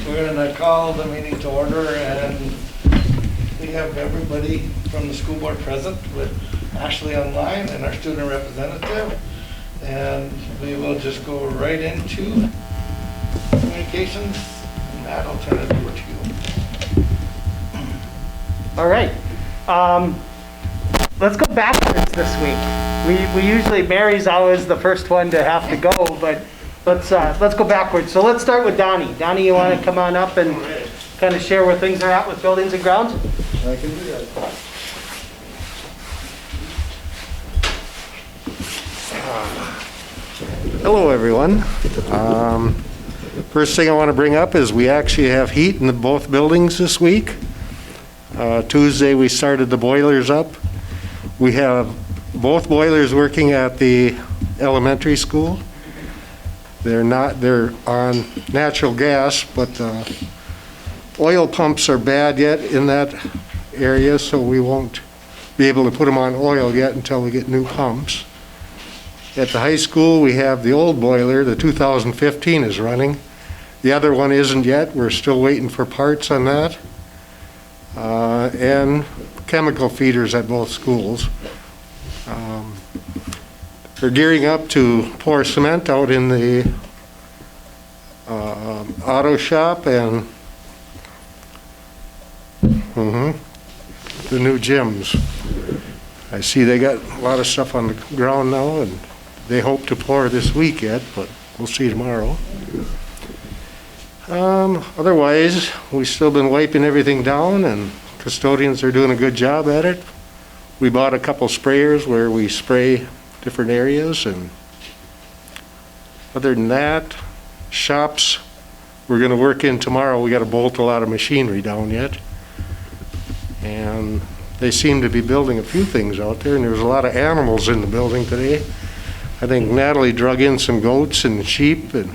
We're going to call the meeting to order, and we have everybody from the school board present with Ashley online and our student representative. And we will just go right into communications. Matt, I'll turn it over to you. All right. Let's go backwards this week. We usually, Mary's always the first one to have to go, but let's go backwards. So let's start with Donnie. Donnie, you want to come on up and kind of share where things are at with buildings and grounds? I can do that. Hello everyone. First thing I want to bring up is we actually have heat in both buildings this week. Tuesday we started the boilers up. We have both boilers working at the elementary school. They're on natural gas, but oil pumps are bad yet in that area, so we won't be able to put them on oil yet until we get new pumps. At the high school, we have the old boiler, the 2015 is running. The other one isn't yet. We're still waiting for parts on that. And chemical feeders at both schools. They're gearing up to pour cement out in the auto shop and the new gyms. I see they got a lot of stuff on the ground now, and they hope to pour this week yet, but we'll see tomorrow. Otherwise, we've still been wiping everything down, and custodians are doing a good job at it. We bought a couple sprayers where we spray different areas, and other than that, shops we're going to work in tomorrow. We got to bolt a lot of machinery down yet, and they seem to be building a few things out there, and there's a lot of animals in the building today. I think Natalie drug in some goats and sheep, and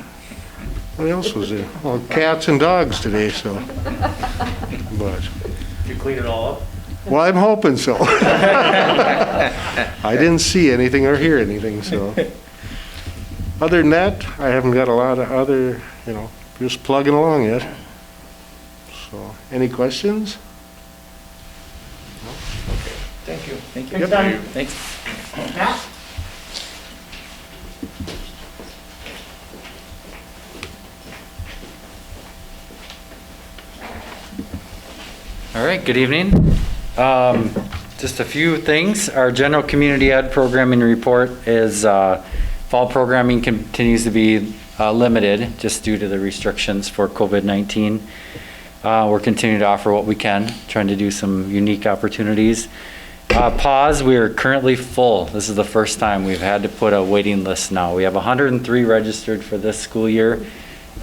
what else was there? Well, cats and dogs today, so. But You clean it all up? well, I'm hoping so. I didn't see anything or hear anything, so. Other than that, I haven't got a lot of other, just plugging along yet. So, any questions? Thank you. Thank you. Thanks, Donnie. Thanks. Matt? All right, good evening. Just a few things. Our general community ed programming report is fall programming continues to be limited just due to the restrictions for COVID-19. We're continuing to offer what we can, trying to do some unique opportunities. Pause, we are currently full. This is the first time we've had to put a waiting list now. We have 103 registered for this school year,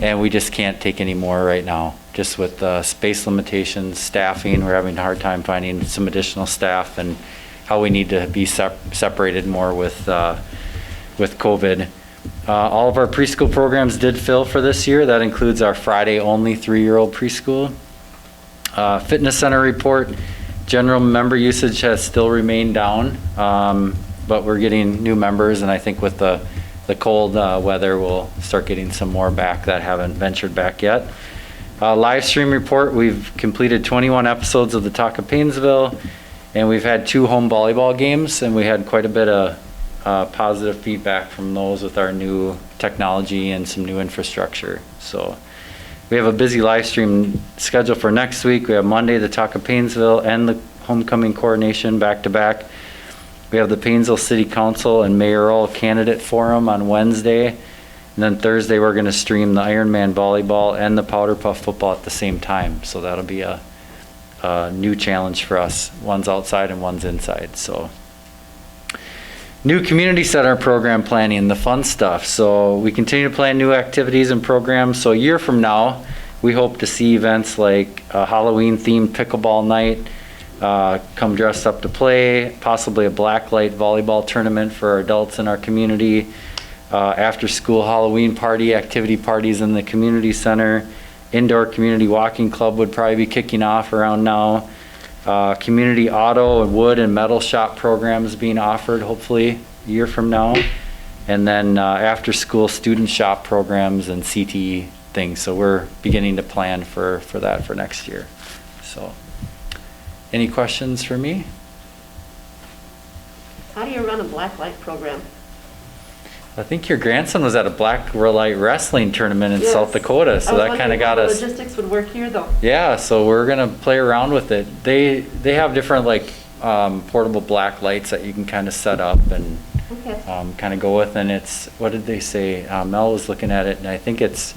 and we just can't take any more right now. Just with space limitations, staffing, we're having a hard time finding some additional staff, and how we need to be separated more with COVID. All of our preschool programs did fill for this year. That includes our Friday only 3-year-old preschool. Fitness center report, general member usage has still remained down, but we're getting new members, and I think with the cold weather, we'll start getting some more back that haven't ventured back yet. Live stream report, we've completed 21 episodes of the Talk of Paynesville, and we've had 2 home volleyball games, and we had quite a bit of positive feedback from those with our new technology and some new infrastructure. So we have a busy live stream schedule for next week. We have Monday, the Talk of Paynesville and the homecoming coronation back to back. We have the Paynesville City Council and mayoral candidate forum on Wednesday. And then Thursday, we're going to stream the Ironman volleyball and the Powder Puff football at the same time. So that'll be a new challenge for us. One's outside and one's inside. So new community center program planning, the fun stuff. So we continue to plan new activities and programs. So a year from now, we hope to see events like a Halloween themed pickleball night, come dressed up to play, possibly a blacklight volleyball tournament for our adults in our community, after school Halloween party, activity parties in the community center, indoor community walking club would probably be kicking off around now. Community auto and wood and metal shop programs being offered hopefully a year from now. And then after school student shop programs and CTE things. So we're beginning to plan for that for next year. So, any questions for me? How do you run a black light program? I think your grandson was at a black light wrestling tournament in Yes. South Dakota, so that kind of got us. Logistics would work here, though. Yeah, so we're gonna play around with it. They have different like portable black lights that you can kind of set up and Okay. kind of go with, and it's, what did they say? Mel was looking at it, and I think it's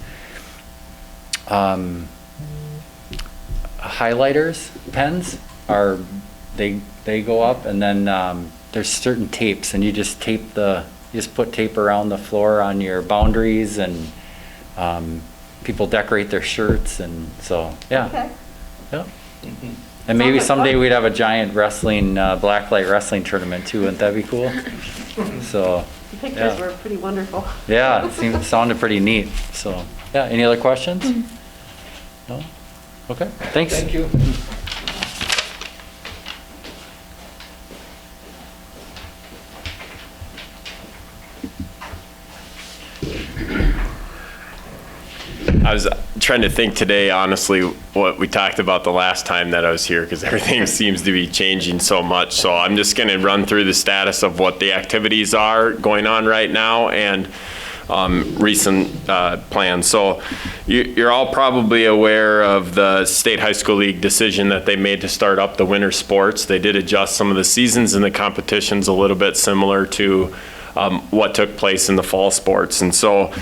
highlighters, pens are, they go up, and then there's certain tapes, and you just put tape around the floor on your boundaries, and people decorate their shirts, and so, yeah. Okay. Yeah. And maybe Sounds like someday fun. we'd have a giant wrestling, blacklight wrestling tournament too. Wouldn't that be cool? So, The pictures yeah. were pretty wonderful. Yeah, it sounded pretty neat. So, yeah, any other questions? No? Okay, thanks. Thank you. I was trying to think today, honestly, what we talked about the last time that I was here, because everything seems to be changing so much. So I'm just going to run through the status of what the activities are going on right now and recent plans. So you're all probably aware of the State High School League decision that they made to start up the winter sports. They did adjust some of the seasons and the competitions a little bit similar to what took place in the fall sports. And so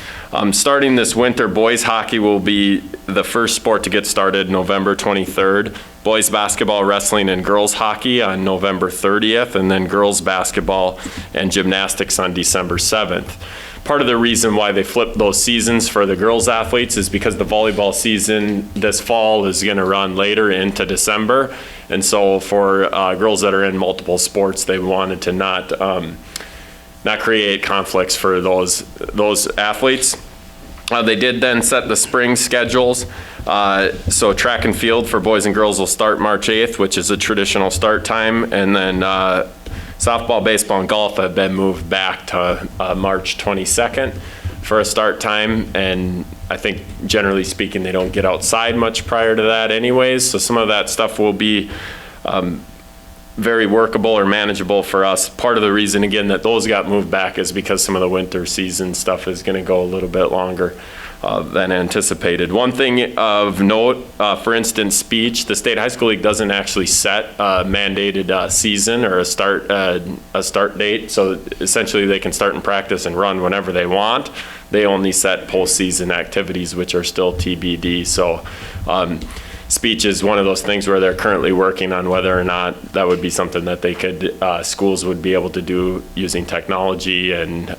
starting this winter, boys hockey will be the first sport to get started November 23rd. Boys basketball, wrestling, and girls hockey on November 30th, and then girls basketball and gymnastics on December 7th. Part of the reason why they flipped those seasons for the girls athletes is because the volleyball season this fall is going to run later into December. And so for girls that are in multiple sports, they wanted to not create conflicts for those athletes. They did then set the spring schedules. So track and field for boys and girls will start March 8th, which is a traditional start time. And then softball, baseball, and golf have been moved back to March 22nd for a start time. And I think generally speaking, they don't get outside much prior to that anyways. So some of that stuff will be very workable or manageable for us. Part of the reason, again, that those got moved back is because some of the winter season stuff is going to go a little bit longer than anticipated. One thing of note, for instance, speech, the State High School League doesn't actually set a mandated season or a start date. So essentially they can start and practice and run whenever they want. They only set postseason activities, which are still TBD. So speech is one of those things where they're currently working on whether or not that would be something that they could, schools would be able to do using technology and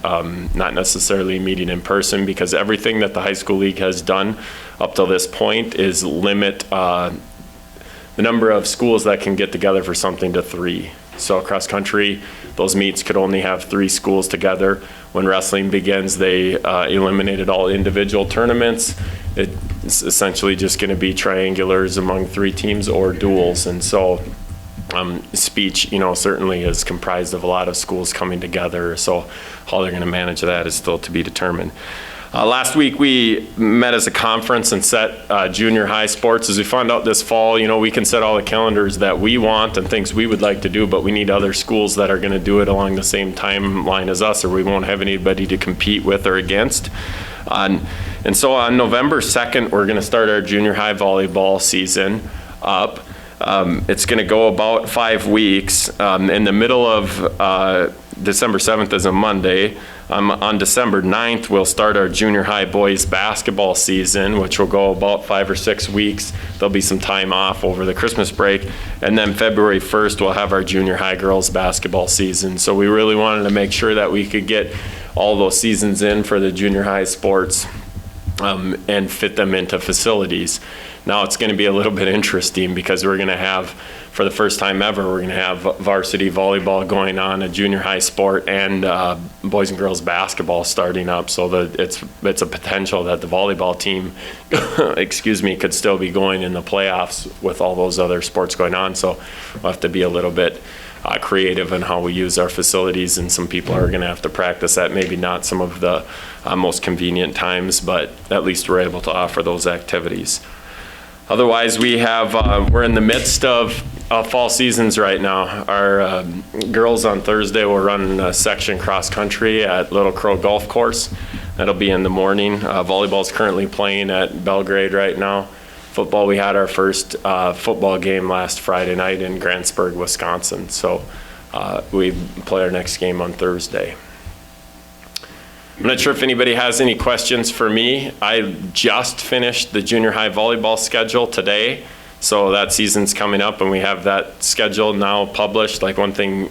not necessarily meeting in person, because everything that the high school league has done up till this point is limit the number of schools that can get together for something to 3. So across country, those meets could only have 3 schools together. When wrestling begins, they eliminated all individual tournaments. It's essentially just going to be triangulars among 3 teams or duels. And so speech, certainly is comprised of a lot of schools coming together. So how they're going to manage that is still to be determined. Last week we met as a conference and set junior high sports. As we found out this fall, we can set all the calendars that we want and things we would like to do, but we need other schools that are going to do it along the same timeline as us, or we won't have anybody to compete with or against. And so on November 2nd, we're going to start our junior high volleyball season up. It's going to go about 5 weeks. In the middle of December 7th is a Monday. On December 9th, we'll start our junior high boys basketball season, which will go about 5 or 6 weeks. There'll be some time off over the Christmas break. And then February 1st, we'll have our junior high girls basketball season. So we really wanted to make sure that we could get all those seasons in for the junior high sports and fit them into facilities. Now it's going to be a little bit interesting because we're going to have, for the first time ever, we're going to have varsity volleyball going on, a junior high sport, and boys and girls basketball starting up. So that it's a potential that the volleyball team, could still be going in the playoffs with all those other sports going on. So we'll have to be a little bit creative in how we use our facilities, and some people are going to have to practice at maybe not some of the most convenient times, but at least we're able to offer those activities. Otherwise, we're in the midst of fall seasons right now. Our girls on Thursday will run a section cross country at Little Crow Golf Course. That'll be in the morning. Volleyball's currently playing at Belgrade right now. Football, we had our first football game last Friday night in Grantsburg, Wisconsin. So we play our next game on Thursday. I'm not sure if anybody has any questions for me. I just finished the junior high volleyball schedule today. So that season's coming up and we have that schedule now published. Like one thing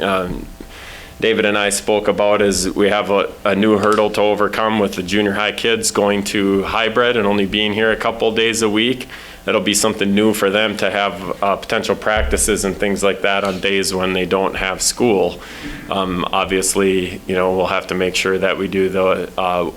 David and I spoke about is we have a new hurdle to overcome with the junior high kids going to hybrid and only being here a couple days a week. That'll be something new for them to have potential practices and things like that on days when they don't have school. Obviously, we'll have to make sure that we do the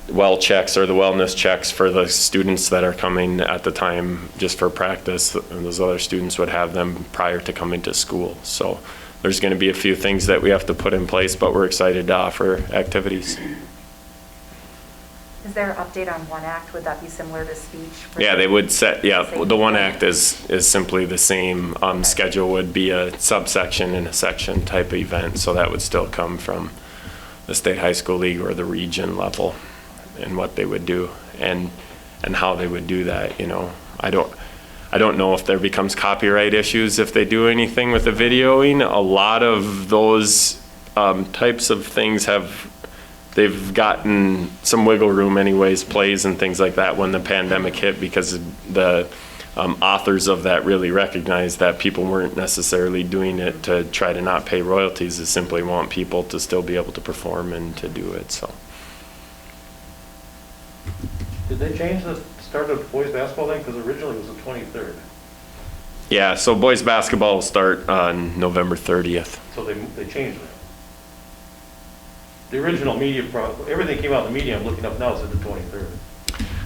well checks or the wellness checks for the students that are coming at the time just for practice, and those other students would have them prior to coming to school. So there's going to be a few things that we have to put in place, but we're excited to offer activities. Is there an update on One Act? Would that be similar to speech? Yeah, they would set, yeah, the One Act is simply the same. Schedule would be a subsection and a section type event, so that would still come from the State High School League or the region level and what they would do and how they would do that, I don't know if there becomes copyright issues if they do anything with the videoing. A lot of those types of things they've gotten some wiggle room anyways, plays and things like that when the pandemic hit, because the authors of that really recognized that people weren't necessarily doing it to try to not pay royalties. They simply want people to still be able to perform and to do it, so. Did they change the start of boys basketball thing? Because originally it was the 23rd. Yeah, so boys basketball will start on November 30th. So they changed it. The original media, everything came out in the media, I'm looking up now, said the 23rd.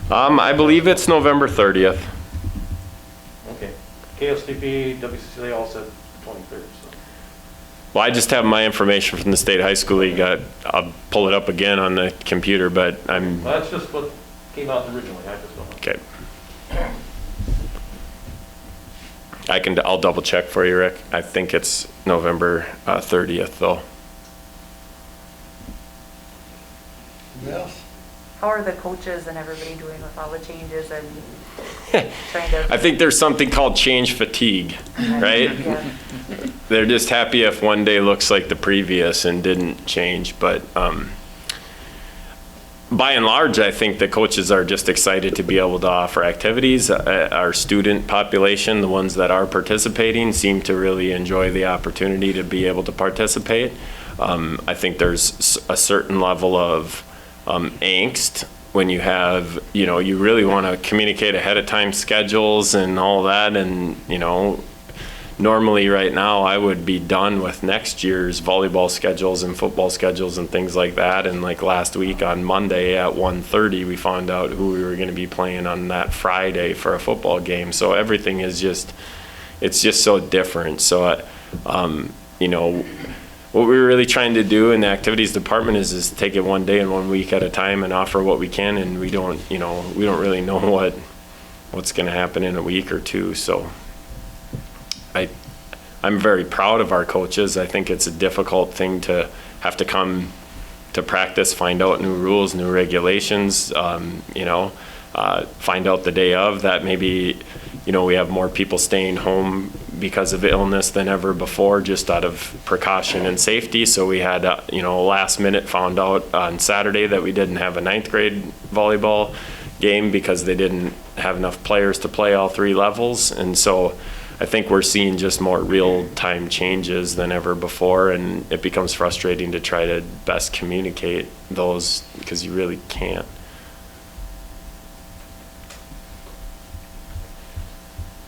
I believe it's November 30th. Okay. KSTP, WCCA all said 23rd. So. Well, I just have my information from the State High School League. I'll pull it up again on the computer, but Well, that's just what came out originally. I just don't know. Okay. I'll double check for you, Rick. I think it's November 30th though. Yes. How are the coaches and everybody doing with all the changes and trying to? I think there's something called change fatigue, right? Yeah. They're just happy if one day looks like the previous and didn't change, but by and large, I think the coaches are just excited to be able to offer activities. Our student population, the ones that are participating, seem to really enjoy the opportunity to be able to participate. I think there's a certain level of angst when you have, you really want to communicate ahead of time schedules and all that. And, normally right now I would be done with next year's volleyball schedules and football schedules and things like that. And like last week on Monday at 1:30, we found out who we were going to be playing on that Friday for a football game. So everything is it's just so different. So, what we're really trying to do in the activities department is take it one day and 1 week at a time and offer what we can. And we don't really know what's going to happen in a week or two. So I'm very proud of our coaches. I think it's a difficult thing to have to come to practice, find out new rules, new regulations, find out the day of that maybe, we have more people staying home because of illness than ever before, just out of precaution and safety. So we had, last minute found out on Saturday that we didn't have a 9th grade volleyball game because they didn't have enough players to play all 3 levels. And so I think we're seeing just more real-time changes than ever before, and it becomes frustrating to try to best communicate those because you really can't.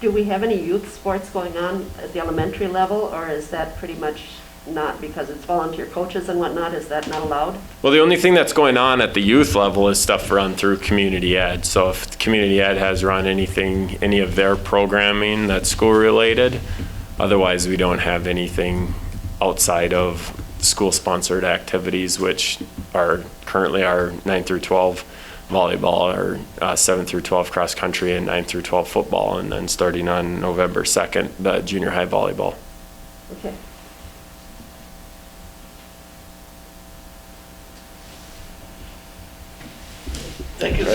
Do we have any youth sports going on at the elementary level, or is that pretty much not, because it's volunteer coaches and whatnot, is that not allowed? Well, the only thing that's going on at the youth level is stuff run through community ed. So if community ed has run any of their programming that's school related, otherwise, we don't have anything outside of school-sponsored activities, which are currently our 9 through 12 volleyball, our 7 through 12 cross-country, and 9 through 12 football, and then starting on November 2nd, the junior high volleyball. Okay. Thank you.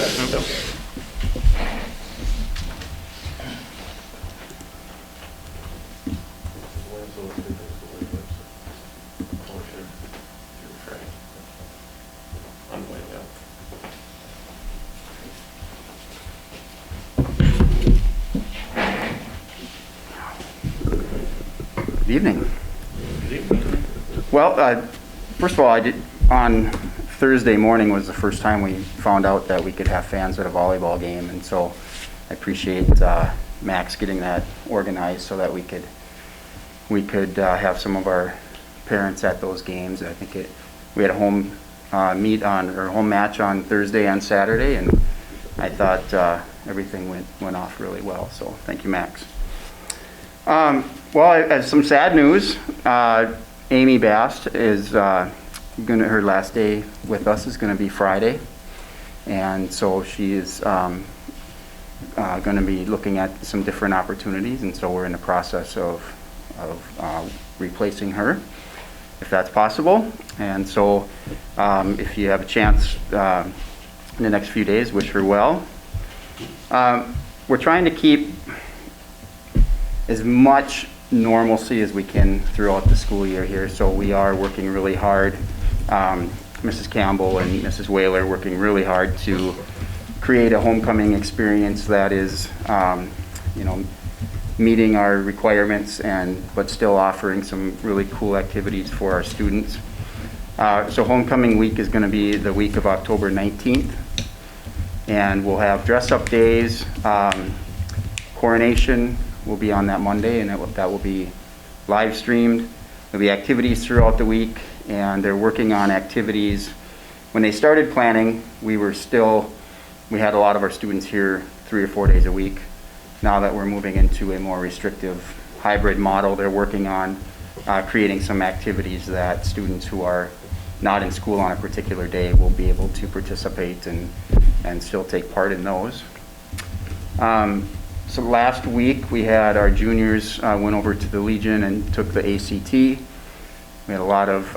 Good evening. Well, first of all, on Thursday morning was the first time we found out that we could have fans at a volleyball game, and so I appreciate Max getting that organized so that we could have some of our parents at those games. I think we had a home home match on Thursday and Saturday, and I thought everything went off really well. So thank you, Max. Well, I have some sad news. Amy Bast is her last day with us is going to be Friday, and so she is going to be looking at some different opportunities, and so we're in the process of replacing her, if that's possible. And so if you have a chance in the next few days, wish her well. We're trying to keep as much normalcy as we can throughout the school year here, so we are working really hard. Mrs. Campbell and Mrs. Whaler working really hard to create a homecoming experience that is, meeting our requirements but still offering some really cool activities for our students. So homecoming week is going to be the week of October 19th, and we'll have dress-up days. Coronation will be on that Monday, and that will be live streamed. There'll be activities throughout the week, and they're working on activities. When they started planning, we had a lot of our students here 3 or 4 days a week. Now that we're moving into a more restrictive hybrid model, they're working on creating some activities that students who are not in school on a particular day will be able to participate and still take part in those. So last week we had our juniors went over to the Legion and took the ACT. We had a lot of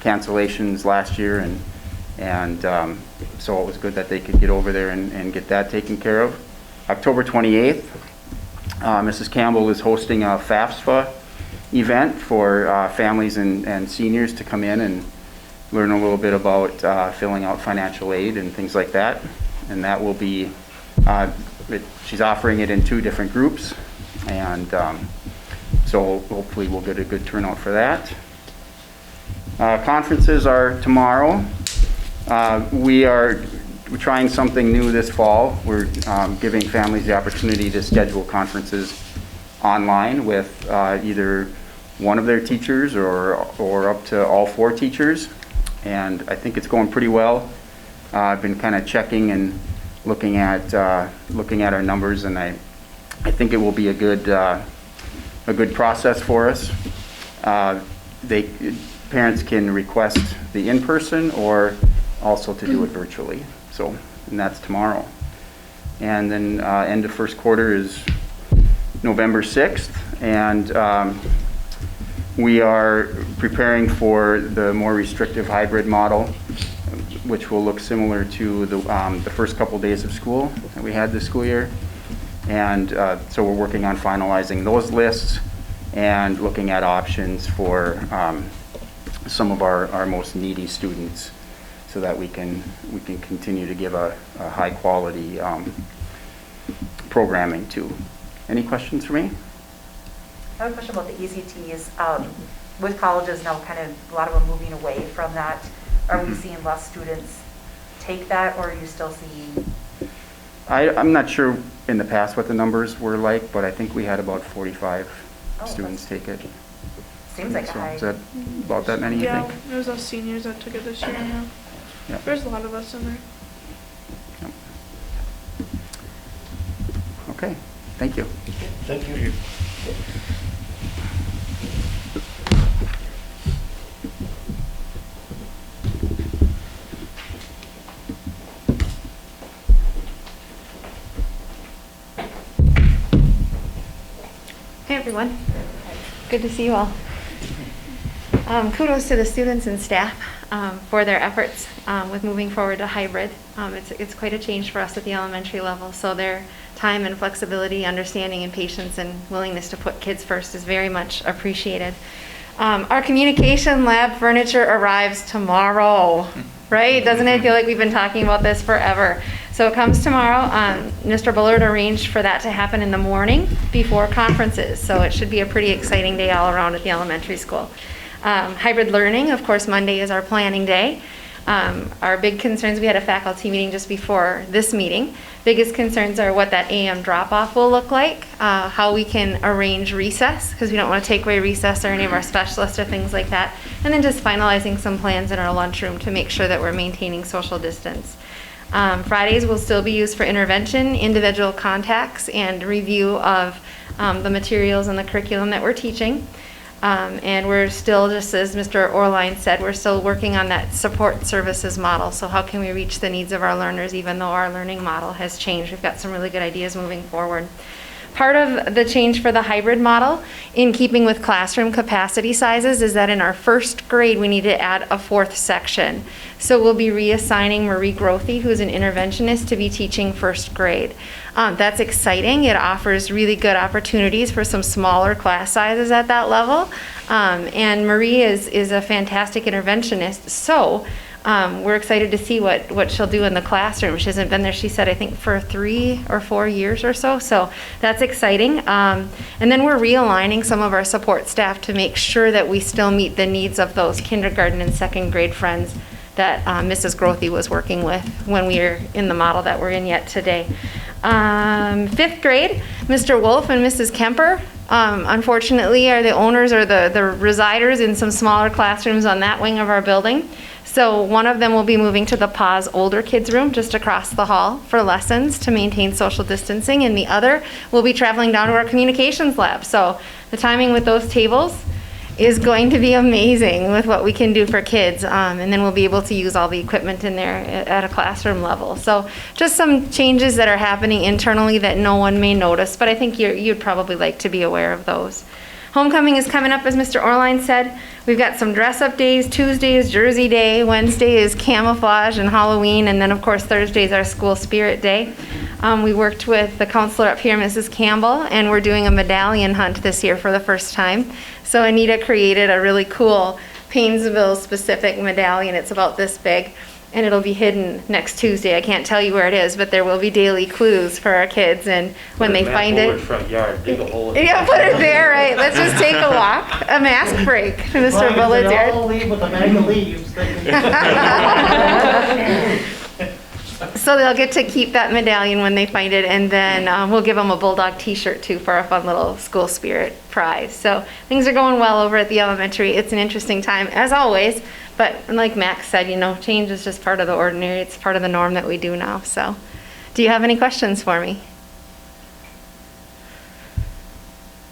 cancellations last year, and so it was good that they could get over there and get that taken care of. October 28th, Mrs. Campbell is hosting a FAFSA event for families and seniors to come in and learn a little bit about filling out financial aid and things like that. And that will be, she's offering it in 2 different groups, and so hopefully we'll get a good turnout for that. Conferences are tomorrow. We're trying something new this fall. We're giving families the opportunity to schedule conferences online with either one of their teachers or up to all 4 teachers, and I think it's going pretty well. I've been kind of checking and looking at our numbers, and I think it will be a good process for us. Parents can request the in-person or also to do it virtually. So, and that's tomorrow. And then end of first quarter is November 6th, and we are preparing for the more restrictive hybrid model, which will look similar to the first couple days of school that we had this school year. And so we're working on finalizing those lists and looking at options for some of our most needy students, so that we can continue to give a high quality programming to. Any questions for me? I have a question about the ECTs. With colleges now kind of a lot of them moving away from that, are we seeing less students take that, or are you still seeing? I'm not sure in the past what the numbers were like, but I think we had about 45 students take it. Seems like a high. Is that about that many, you think? Yeah, it was us seniors that took it this year now. Yeah. There's a lot of us in there. Yep. Okay, thank you. Thank you. Hey everyone, good to see you all. Kudos to the students and staff for their efforts with moving forward to hybrid. It's quite a change for us at the elementary level, so their time and flexibility, understanding and patience and willingness to put kids first is very much appreciated. Our communication lab furniture arrives tomorrow, right? Doesn't it feel like we've been talking about this forever? So it comes tomorrow. Mr. Bullard arranged for that to happen in the morning before conferences. So it should be a pretty exciting day all around at the elementary school. Hybrid learning, of course, Monday is our planning day. Our big concerns, we had a faculty meeting just before this meeting. Biggest concerns are what that AM drop-off will look like, how we can arrange recess, because we don't want to take away recess or any of our specialists or things like that, and then just finalizing some plans in our lunchroom to make sure that we're maintaining social distance. Fridays will still be used for intervention, individual contacts, and review of the materials and the curriculum that we're teaching. And we're still, just as Mr. Orline said, we're still working on that support services model. So how can we reach the needs of our learners even though our learning model has changed? We've got some really good ideas moving forward. Part of the change for the hybrid model, in keeping with classroom capacity sizes, is that in our first grade we need to add a 4th section. So we'll be reassigning Marie Grothy, who's an interventionist, to be teaching first grade. That's exciting. It offers really good opportunities for some smaller class sizes at that level. And Marie is a fantastic interventionist. So we're excited to see what she'll do in the classroom. She hasn't been there, she said, I think for 3 or 4 years or so. So that's exciting. And then we're realigning some of our support staff to make sure that we still meet the needs of those kindergarten and 2nd grade friends that Mrs. Grothy was working with when we were in the model that we're in yet today. 5th grade, Mr. Wolf and Mrs. Kemper, unfortunately, are the owners or the residers in some smaller classrooms on that wing of our building. So one of them will be moving to the PAWS older kids room just across the hall for lessons to maintain social distancing, and the other will be traveling down to our communications lab. So the timing with those tables is going to be amazing with what we can do for kids, and then we'll be able to use all the equipment in there at a classroom level. So just some changes that are happening internally that no one may notice, but I think you'd probably like to be aware of those. Homecoming is coming up, as Mr. Orline said. We've got some dress-up days. Tuesday is Jersey Day. Wednesday is camouflage and Halloween. And then, of course, Thursday is our school spirit day. We worked with the counselor up here, Mrs. Campbell, and we're doing a medallion hunt this year for the first time. So Anita created a really cool Paynesville-specific medallion. It's about this big, and it'll be hidden next Tuesday. I can't tell you where it is, but there will be daily clues for our kids, and when they find it, front yard, dig a hole in it. yeah, put it there, right? Let's just take a walk, a mask break to Mr. Bullard's yard. All leave with a bag of leaves. So they'll get to keep that medallion when they find it, and then we'll give them a Bulldog t-shirt too for a fun little school spirit prize. So things are going well over at the elementary. It's an interesting time, as always, but like Max said, you know, change is just part of the ordinary. It's part of the norm that we do now. So do you have any questions for me?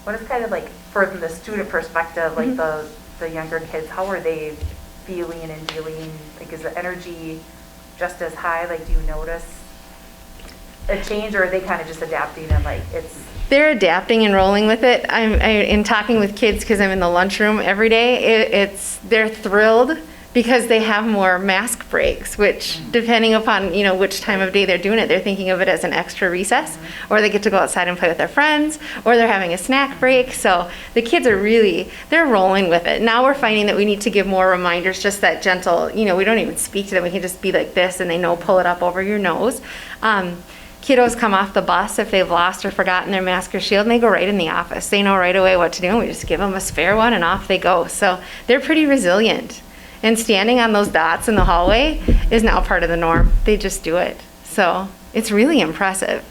What is kind of like, from the student perspective, like the younger kids, how are they feeling and dealing? Like, is the energy just as high? Like, do you notice a change, or are they kind of just adapting and like it's? They're adapting and rolling with it. In talking with kids, because I'm in the lunchroom every day, they're thrilled because they have more mask breaks, which depending upon, you know, which time of day they're doing it, they're thinking of it as an extra recess, or they get to go outside and play with their friends, or they're having a snack break. So the kids are they're rolling with it. Now we're finding that we need to give more reminders, just that gentle, you know, we don't even speak to them. We can just be like this, and they know, pull it up over your nose. Kiddos come off the bus if they've lost or forgotten their mask or shield, and they go right in the office. They know right away what to do, and we just give them a spare one, and off they go. So they're pretty resilient. And standing on those dots in the hallway is now part of the norm. They just do it. So it's really impressive.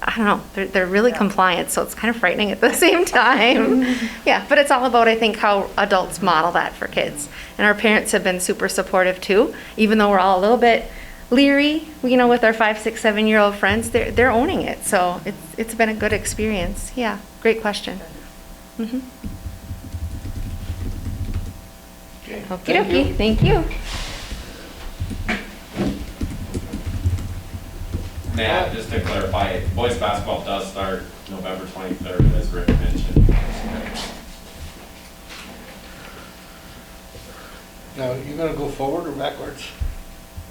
I don't know, they're really compliant, so it's kind of frightening at the same time. Yeah, but it's all about, I think, how adults model that for kids. And our parents have been super supportive too, even though we're all a little bit leery, you know, with our 5, 6, 7-year-old friends. They're owning it, so it's been a good experience. Yeah, great question. Mm-hmm. Okie dokie, thank you. Matt, just to clarify, boys basketball does start November 23rd, as Rick mentioned. Now, you gonna go forward or backwards?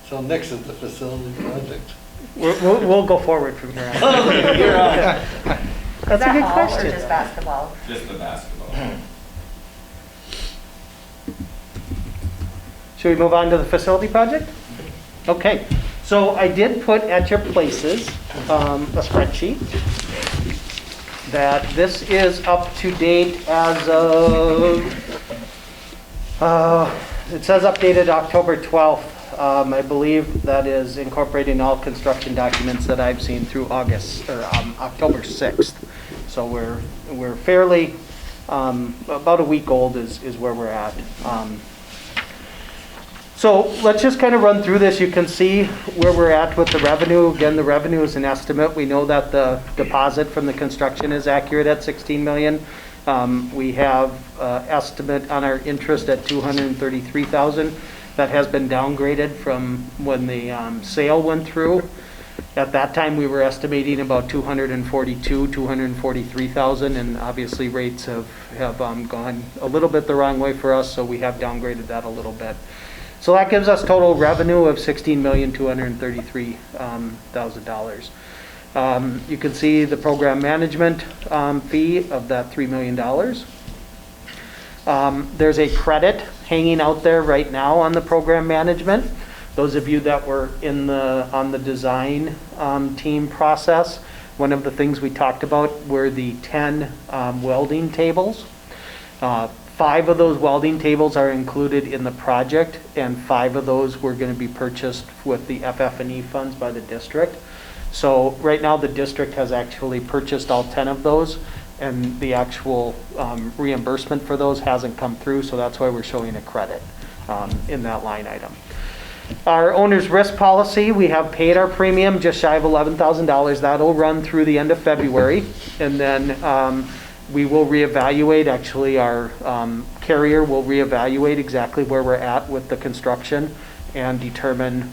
So next is the facility project. We'll go forward from here on. You're on. That's a good question. Or just basketball? Just the basketball. Should we move on to the facility project? Okay, so I did put at your places a spreadsheet that this is up to date as of, it says updated October 12th. I believe that is incorporating all construction documents that I've seen through August, or October 6th. So we're fairly, about a week old is where we're at. So let's just kind of run through this. You can see where we're at with the revenue. Again, the revenue is an estimate. We know that the deposit from the construction is accurate at 16 million. We have estimate on our interest at 233,000. That has been downgraded from when the sale went through. At that time, we were estimating about 243,000, and obviously rates have gone a little bit the wrong way for us, so we have downgraded that a little bit. So that gives us total revenue of $16,233,000. You can see the program management fee of that $3 million. There's a credit hanging out there right now on the program management. Those of you that were on the design team process, one of the things we talked about were the 10 welding tables. 5 of those welding tables are included in the project, and 5 of those were going to be purchased with the FF&E funds by the district. So right now the district has actually purchased all 10 of those, and the actual reimbursement for those hasn't come through, so that's why we're showing a credit in that line item. Our owner's risk policy, we have paid our premium just shy of $11,000. That'll run through the end of February, and then we will reevaluate. Actually, our carrier will reevaluate exactly where we're at with the construction and determine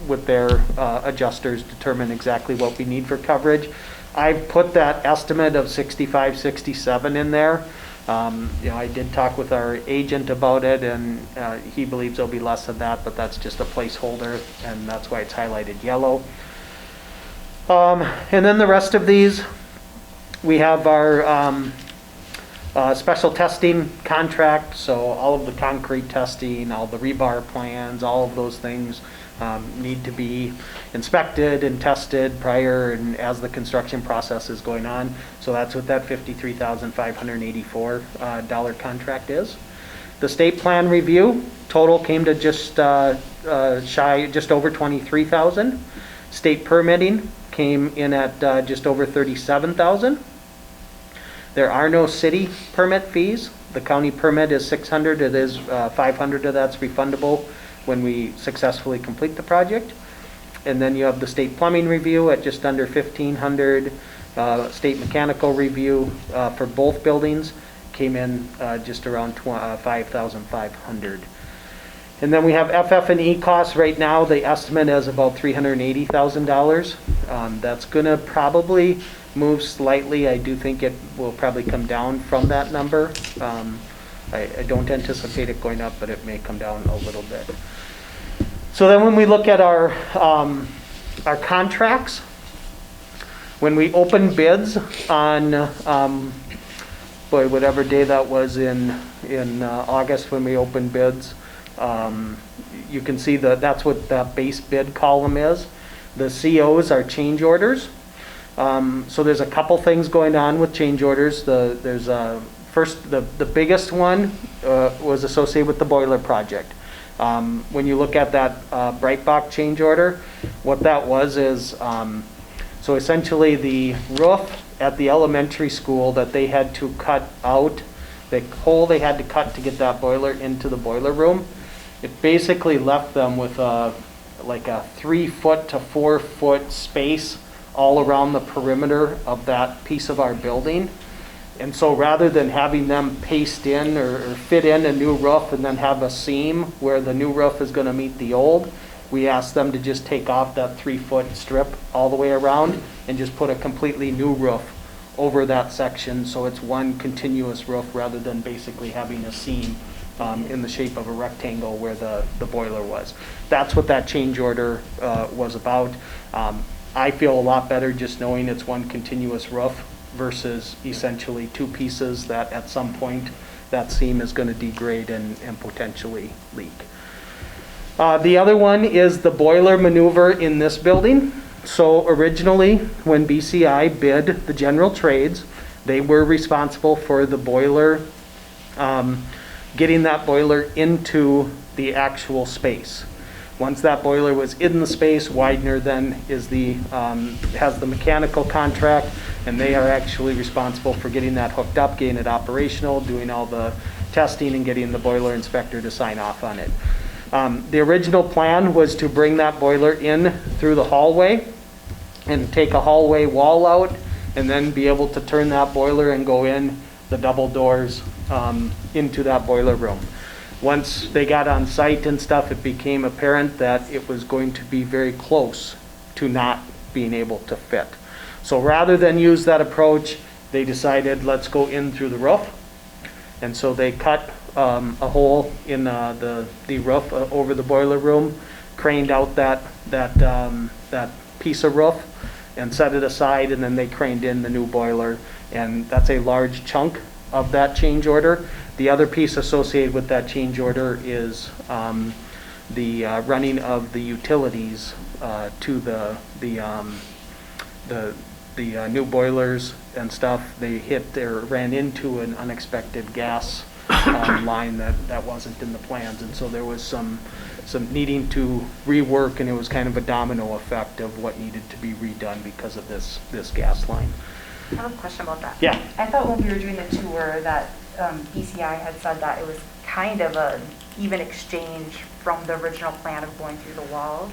with their adjusters, determine exactly what we need for coverage. I've put that estimate of 65, 67 in there. I did talk with our agent about it, and he believes it'll be less than that, but that's just a placeholder, and that's why it's highlighted yellow. And then the rest of these, we have our special testing contract, so all of the concrete testing, all the rebar plans, all of those things need to be inspected and tested prior and as the construction process is going on. So that's what that $53,584 contract is. The state plan review total came to just over 23,000. State permitting came in at just over 37,000. There are no city permit fees. The county permit is 600. It is 500 of that's refundable when we successfully complete the project. And then you have the state plumbing review at just under 1,500. State mechanical review for both buildings came in just around 5,500. And then we have FF&E costs right now. The estimate is about $380,000. That's gonna probably move slightly. I do think it will probably come down from that number. I don't anticipate it going up, but it may come down a little bit. So then when we look at our contracts, when we open bids on, whatever day that was in August when we opened bids, you can see that's what that base bid column is. The COs are change orders. So there's a couple things going on with change orders. First, the biggest one was associated with the boiler project. When you look at that Brightbox change order, what that was is, so essentially the roof at the elementary school that they had to cut out, the hole they had to cut to get that boiler into the boiler room, it basically left them with like a 3-foot to 4-foot space all around the perimeter of that piece of our building. And so rather than having them paste in or fit in a new roof and then have a seam where the new roof is going to meet the old, we asked them to just take off that 3-foot strip all the way around and just put a completely new roof over that section, so it's one continuous roof rather than basically having a seam in the shape of a rectangle where the boiler was. That's what that change order was about. I feel a lot better just knowing it's one continuous roof versus essentially two pieces that at some point that seam is going to degrade and potentially leak. The other one is the boiler maneuver in this building. So originally, when BCI bid the general trades, they were responsible for the boiler, getting that boiler into the actual space. Once that boiler was in the space, Widener then is has the mechanical contract, and they are actually responsible for getting that hooked up, getting it operational, doing all the testing, and getting the boiler inspector to sign off on it. The original plan was to bring that boiler in through the hallway and take a hallway wall out, and then be able to turn that boiler and go in the double doors into that boiler room. Once they got on site and stuff, it became apparent that it was going to be very close to not being able to fit. So rather than use that approach, they decided, let's go in through the roof. And so they cut a hole in the roof over the boiler room, craned out that piece of roof and set it aside, and then they craned in the new boiler, and that's a large chunk of that change order. The other piece associated with that change order is the running of the utilities to the new boilers and stuff. They ran into an unexpected gas line that wasn't in the plans, and so there was some needing to rework, and it was kind of a domino effect of what needed to be redone because of this gas line. I have a question about that. Yeah. I thought when we were doing the tour that BCI had said that it was kind of an even exchange from the original plan of going through the wall.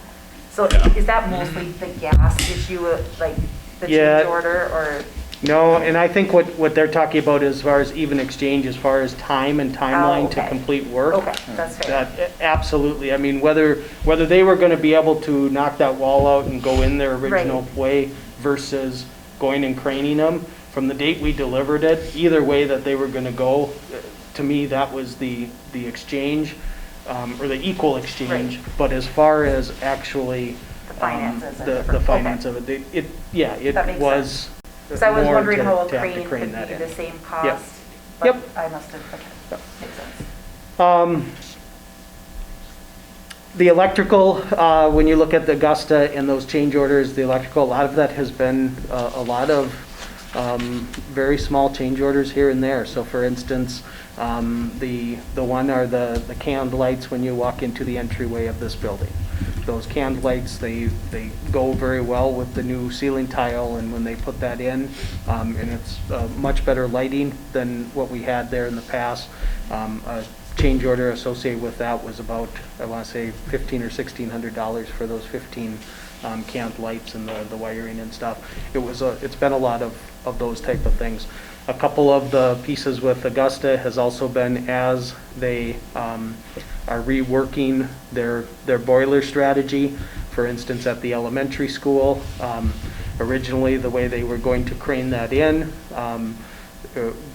So is that mostly the gas issue, like the change order, or? No, and I think what they're talking about as far as even exchange, as far as time and timeline to complete work. Okay, that's fair. Absolutely. I mean, whether they were going to be able to knock that wall out and go in their original way versus going and craning them, from the date we delivered it, either way that they were going to go, to me, that was the exchange, or the equal exchange. Right. But as far as actually the finances, the finance of it, it was. Because I was wondering how a crane could be the same cost. Yep. But I must have, okay, makes sense. The electrical, when you look at the Augusta and those change orders, the electrical, a lot of that has been a lot of very small change orders here and there. So for instance, the one are the canned lights when you walk into the entryway of this building. Those canned lights, they go very well with the new ceiling tile, and when they put that in, and it's much better lighting than what we had there in the past. A change order associated with that was about, I want to say, $1,500 or $1,600 for those 15 canned lights and the wiring and stuff. It's been a lot of those type of things. A couple of the pieces with Augusta has also been as they are reworking their boiler strategy. For instance, at the elementary school, originally the way they were going to crane that in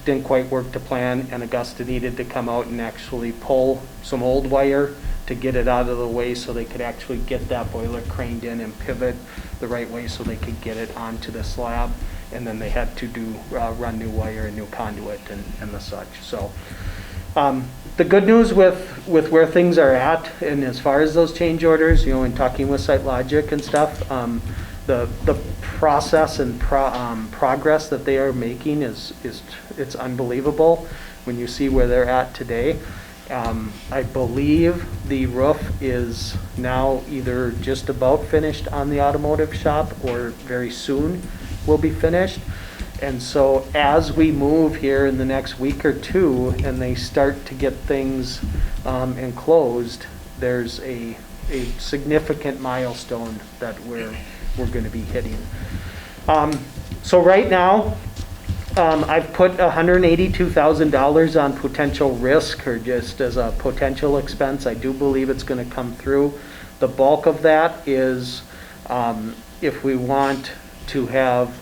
didn't quite work to plan, and Augusta needed to come out and actually pull some old wire to get it out of the way so they could actually get that boiler craned in and pivot the right way so they could get it onto the slab. And then they had to run new wire and new conduit and the such. So the good news with where things are at, and as far as those change orders, in talking with SiteLogic and stuff, the process and progress that they are making it's unbelievable when you see where they're at today. I believe the roof is now either just about finished on the automotive shop or very soon will be finished. And so as we move here in the next week or two and they start to get things enclosed, there's a significant milestone that we're going to be hitting. So right now, I've put $182,000 on potential risk, or just as a potential expense. I do believe it's going to come through. The bulk of that is if we want to have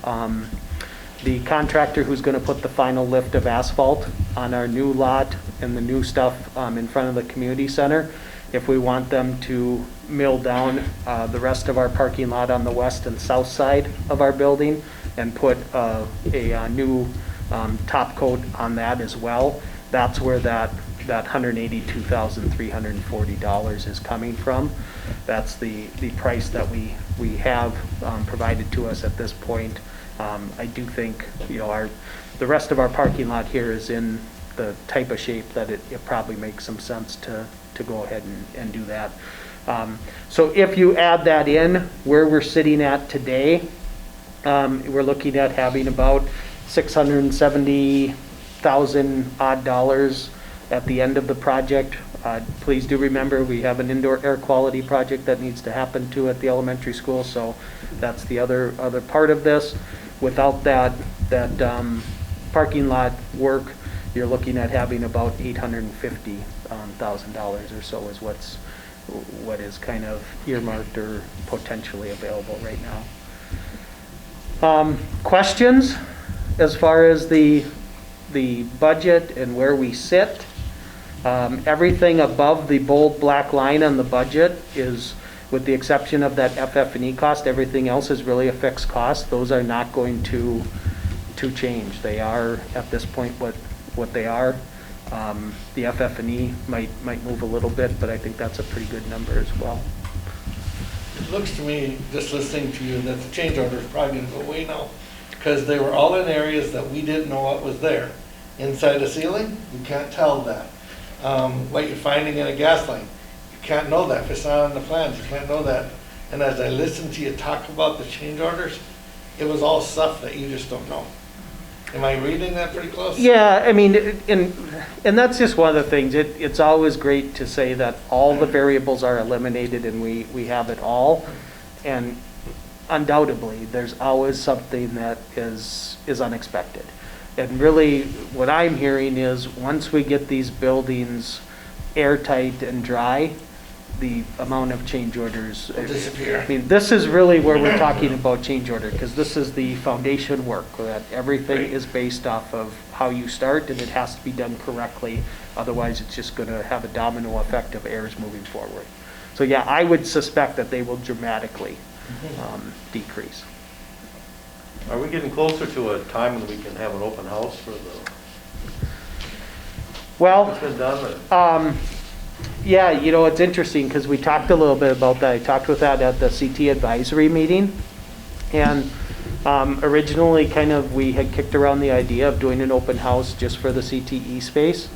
the contractor who's going to put the final lift of asphalt on our new lot and the new stuff in front of the community center, if we want them to mill down the rest of our parking lot on the west and south side of our building and put a new top coat on that as well, that's where that $182,340 is coming from. That's the price that we have provided to us at this point. I do think, the rest of our parking lot here is in the type of shape that it probably makes some sense to go ahead and do that. So if you add that in, where we're sitting at today, we're looking at having about $670,000 odd dollars at the end of the project. Please do remember, we have an indoor air quality project that needs to happen too at the elementary school, so that's the other part of this. Without that parking lot work, you're looking at having about $850,000 or so is what is kind of earmarked or potentially available right now. Questions as far as the budget and where we sit? Everything above the bold black line on the budget is, with the exception of that FF&E cost, everything else is really a fixed cost. Those are not going to change. They are at this point what they are. The FF&E might move a little bit, but I think that's a pretty good number as well. It looks to me, just listening to you, that the change order is probably going to go away now, because they were all in areas that we didn't know what was there. Inside the ceiling, you can't tell that. What you're finding in a gas line, you can't know that. If it's not on the plans, you can't know that. And as I listened to you talk about the change orders, it was all stuff that you just don't know. Am I reading that pretty close? Yeah, I mean, and that's just one of the things. It's always great to say that all the variables are eliminated and we have it all. And undoubtedly, there's always something that is unexpected. And really, what I'm hearing is once we get these buildings airtight and dry, the amount of change orders will disappear. I mean, this is really where we're talking about change order, because this is the foundation work, that everything is based off of how you start, and it has to be done correctly. Otherwise, it's just going to have a domino effect of errors moving forward. So yeah, I would suspect that they will dramatically decrease. Are we getting closer to a time when we can have an open house for the? Well, it's been done. Yeah, it's interesting because we talked a little bit about that. I talked with that at the CTE advisory meeting. And originally we had kicked around the idea of doing an open house just for the CTE space.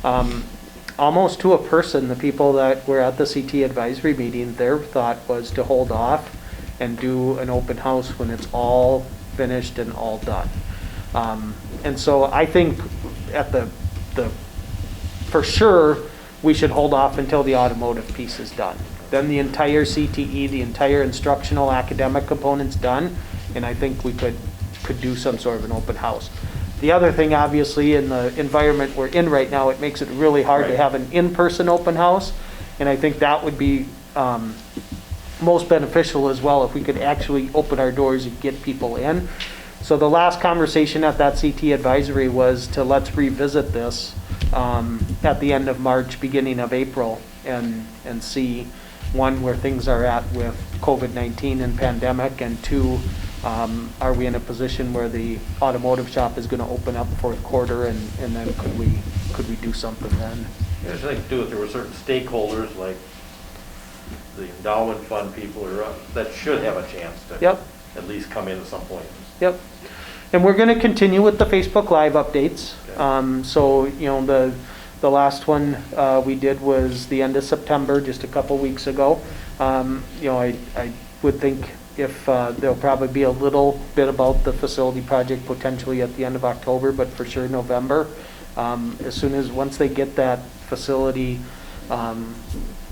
Almost to a person, the people that were at the CTE advisory meeting, their thought was to hold off and do an open house when it's all finished and all done. And so I think for sure, we should hold off until the automotive piece is done. Then the entire CTE, the entire instructional academic component's done, and I think we could do some sort of an open house. The other thing, obviously, in the environment we're in right now, it makes it really hard to have an in-person open house, and I think that would be most beneficial as well if we could actually open our doors and get people in. So the last conversation at that CTE advisory was to let's revisit this at the end of March, beginning of April, and see, one, where things are at with COVID-19 and pandemic, and two, are we in a position where the automotive shop is going to open up fourth quarter, and then could we do something then? There's nothing to do with, there were certain stakeholders like the endowment fund people that should have a chance to at least come in at some point. Yep. And we're going to continue with the Facebook Live updates. Okay. So, the last one we did was the end of September, just a couple weeks ago. I would think if there'll probably be a little bit about the facility project potentially at the end of October, but for sure November. Once they get that facility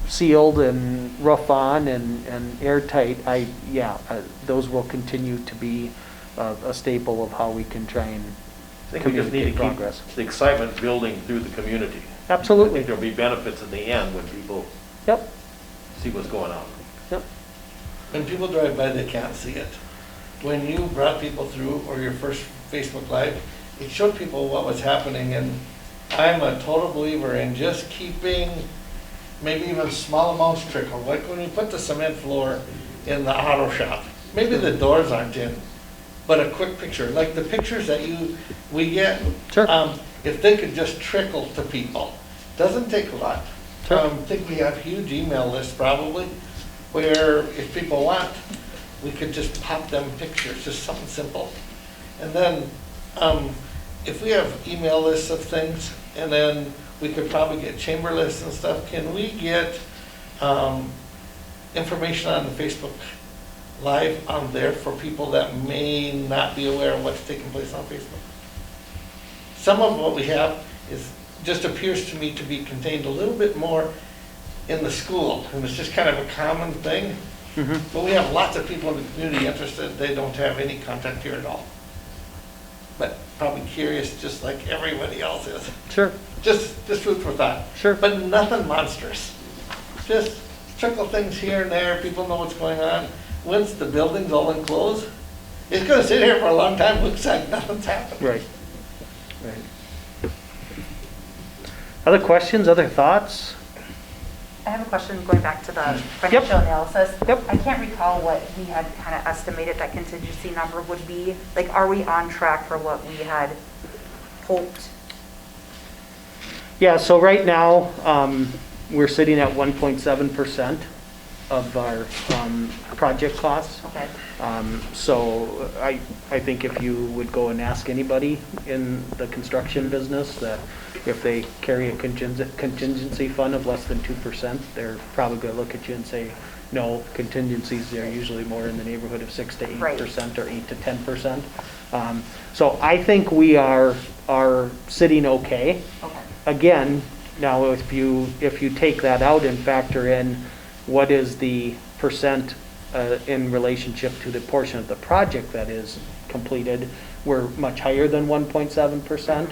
sealed and roof on and airtight, those will continue to be a staple of how we can try and I think we just need to progress. keep the excitement building through the community. Absolutely. I think there'll be benefits in the end when people see what's going on. when people drive by, they can't see it. When you brought people through, or your first Facebook Live, it showed people what was happening, and I'm a total believer in just keeping maybe even small amounts trickle, like when we put the cement floor in the auto shop. Maybe the doors aren't in, but a quick picture, like the pictures that we get, Sure. if they could just trickle to people, doesn't take a lot. Sure. I think we have huge email lists probably, where if people want, we could just pop them pictures, just something simple. And then, if we have email lists of things, and then we could probably get chamber lists and stuff, can we get information on the Facebook Live on there for people that may not be aware of what's taking place on Facebook? Some of what we have just appears to me to be contained a little bit more in the school, and it's just kind of a common thing. But we have lots of people in the community interested. They don't have any contact here at all. But probably curious, just like everybody else is. Sure. Just food for thought. Sure. But nothing monstrous. Just trickle things here and there. People know what's going on. Once the building's all enclosed, it's going to sit here for a long time. Looks like nothing's happened. Right. Other questions, other thoughts? I have a question going back to the financial analysis. Yep. I can't recall what we had kind of estimated that contingency number would be. Like, are we on track for what we had hoped? Yeah, so right now, we're sitting at 1.7% of our project costs. Okay. So I think if you would go and ask anybody in the construction business that if they carry a contingency fund of less than 2%, they're probably going to look at you and say, no, contingencies are usually more in the neighborhood of 6 to 8% or 8 to 10%. So I think we are sitting okay. Okay. Again, now if you take that out and factor in what is the percent in relationship to the portion of the project that is completed, we're much higher than 1.7%.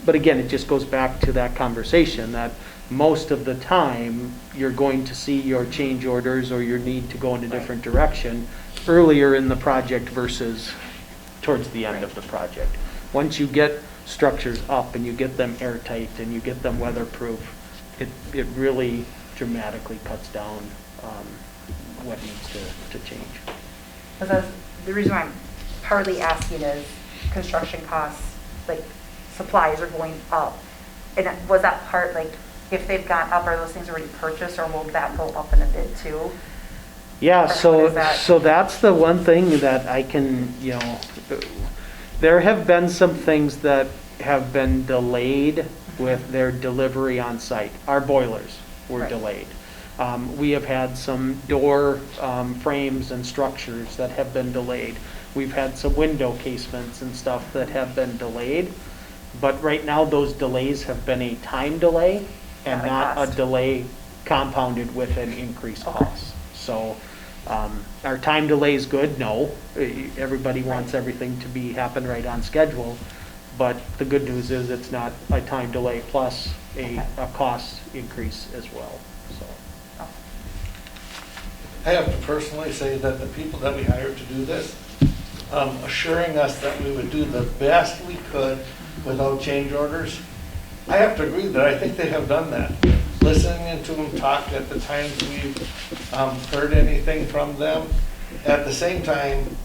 But again, it just goes back to that conversation that most of the time you're going to see your change orders or your need to go in a different direction earlier in the project versus towards the end of the project. Once you get structures up and you get them airtight and you get them weatherproof, it really dramatically cuts down what needs to change. Because the reason why I'm partly asking is construction costs, like supplies are going up. And was that part, like, if they've gone up, are those things already purchased, or will that go up in a bit too? Yeah, Or so how does that's the one thing that I can, there have been some things that have been delayed with their delivery on site. Our boilers were delayed. We have had some door frames and structures that have been delayed. We've had some window casements and stuff that have been delayed. But right now, those delays have been a time delay and not a delay compounded with an increased cost. So our time delay is good, no. Everybody wants everything to happen right on schedule. But the good news is it's not a time delay plus a cost increase as well. So. I have to personally say that the people that we hired to do this, assuring us that we would do the best we could without change orders, I have to agree that I think they have done that. Listening to them talk at the times we've heard anything from them. At the same time,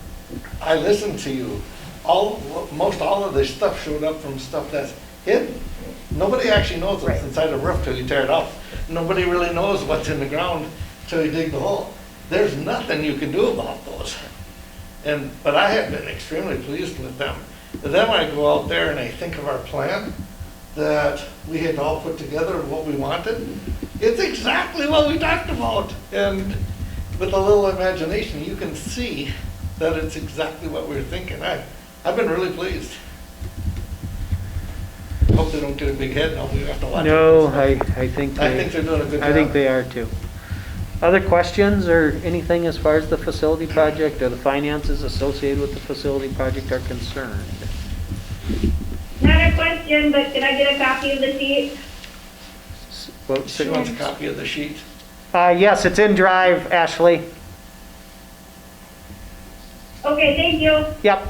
I listened to you. Most all of this stuff showed up from stuff that's hidden. Nobody actually knows what's inside a roof till you tear it out. Nobody really knows what's in the ground till you dig the hole. There's nothing you can do about those. But I have been extremely pleased with them. But then when I go out there and I think of our plan that we had all put together of what we wanted, it's exactly what we talked about. And with a little imagination, you can see that it's exactly what we were thinking. I've been really pleased. Hope they don't get a big head now. We have to watch. No, I think they're doing a good job. I think they are too. Other questions or anything as far as the facility project or the finances associated with the facility project are concerned? Not a question, but can I get a copy of the sheet? She wants a copy of the sheet. Yes, it's in Drive, Ashley. Okay, thank you. Yep.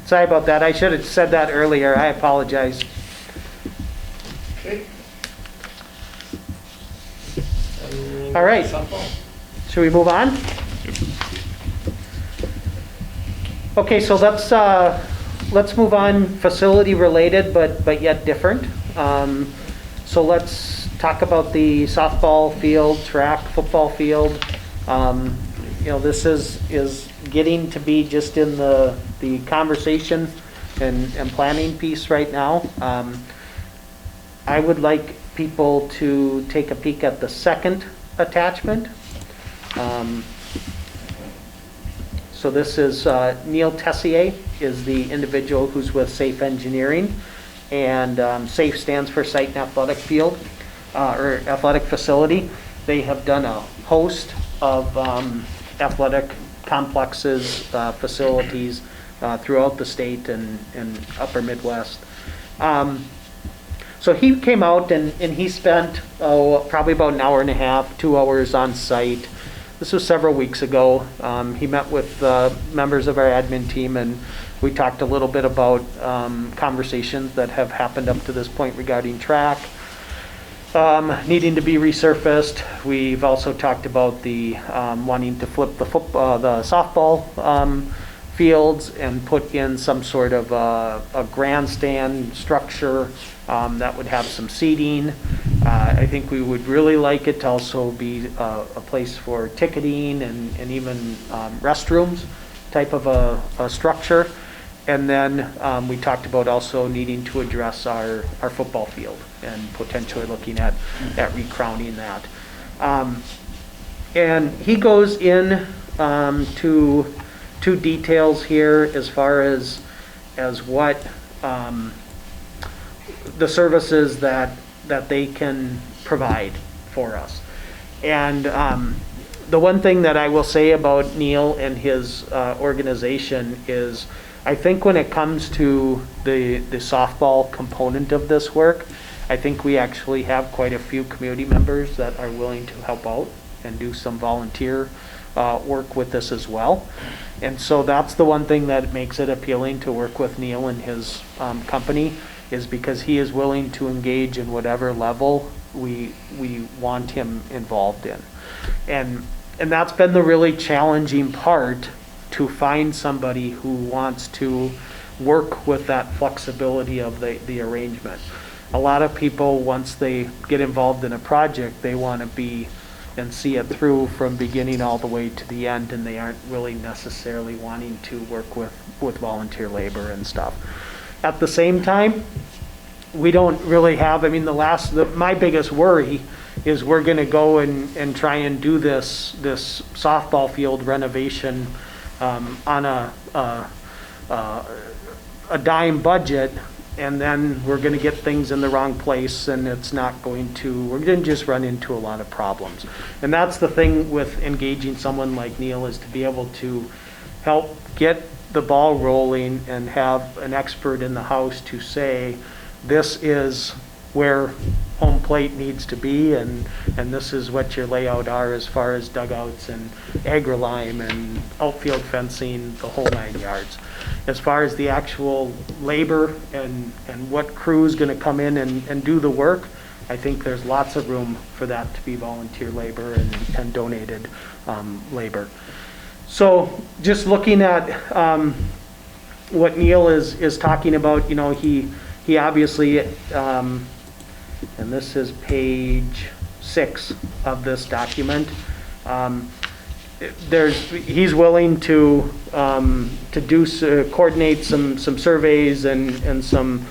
Sorry about that. I should have said that earlier. I apologize. Okay. All right. Softball? Should we move on? Okay, so let's move on, facility related, but yet different. So let's talk about the softball field, track, football field. This is getting to be just in the conversation and planning piece right now. I would like people to take a peek at the second attachment. So this is Neil Tessier is the individual who's with Safe Engineering, and SAFE stands for Site and Athletic Field or Athletic Facility. They have done a host of athletic complexes, facilities throughout the state and upper Midwest. So he came out and he spent probably about an hour and a half, 2 hours on site. This was several weeks ago. He met with members of our admin team, and we talked a little bit about conversations that have happened up to this point regarding track needing to be resurfaced. We've also talked about the wanting to flip the softball fields and put in some sort of a grandstand structure that would have some seating. I think we would really like it to also be a place for ticketing and even restrooms type of a structure. And then we talked about also needing to address our football field and potentially looking at recrowning that. And he goes in to details here as far as what the services that they can provide for us. And the one thing that I will say about Neil and his organization is, I think when it comes to the softball component of this work, I think we actually have quite a few community members that are willing to help out and do some volunteer work with this as well. And so that's the one thing that makes it appealing to work with Neil and his company, is because he is willing to engage in whatever level we want him involved in. And that's been the really challenging part, to find somebody who wants to work with that flexibility of the arrangement. A lot of people, once they get involved in a project, they want to be and see it through from beginning all the way to the end, and they aren't really necessarily wanting to work with volunteer labor and stuff. At the same time, we don't really have, I mean, my biggest worry is we're going to go and try and do this softball field renovation on a dime budget, and then we're going to get things in the wrong place, and we're going to just run into a lot of problems. And that's the thing with engaging someone like Neil, is to be able to help get the ball rolling and have an expert in the house to say, this is where home plate needs to be, and this is what your layout are as far as dugouts and agri-lime and outfield fencing, the whole 9 yards. As far as the actual labor and what crew is going to come in and do the work, I think there's lots of room for that to be volunteer labor and donated labor. So just looking at what Neil is talking about, he obviously, and this is page 6 of this document, he's willing to coordinate some surveys and some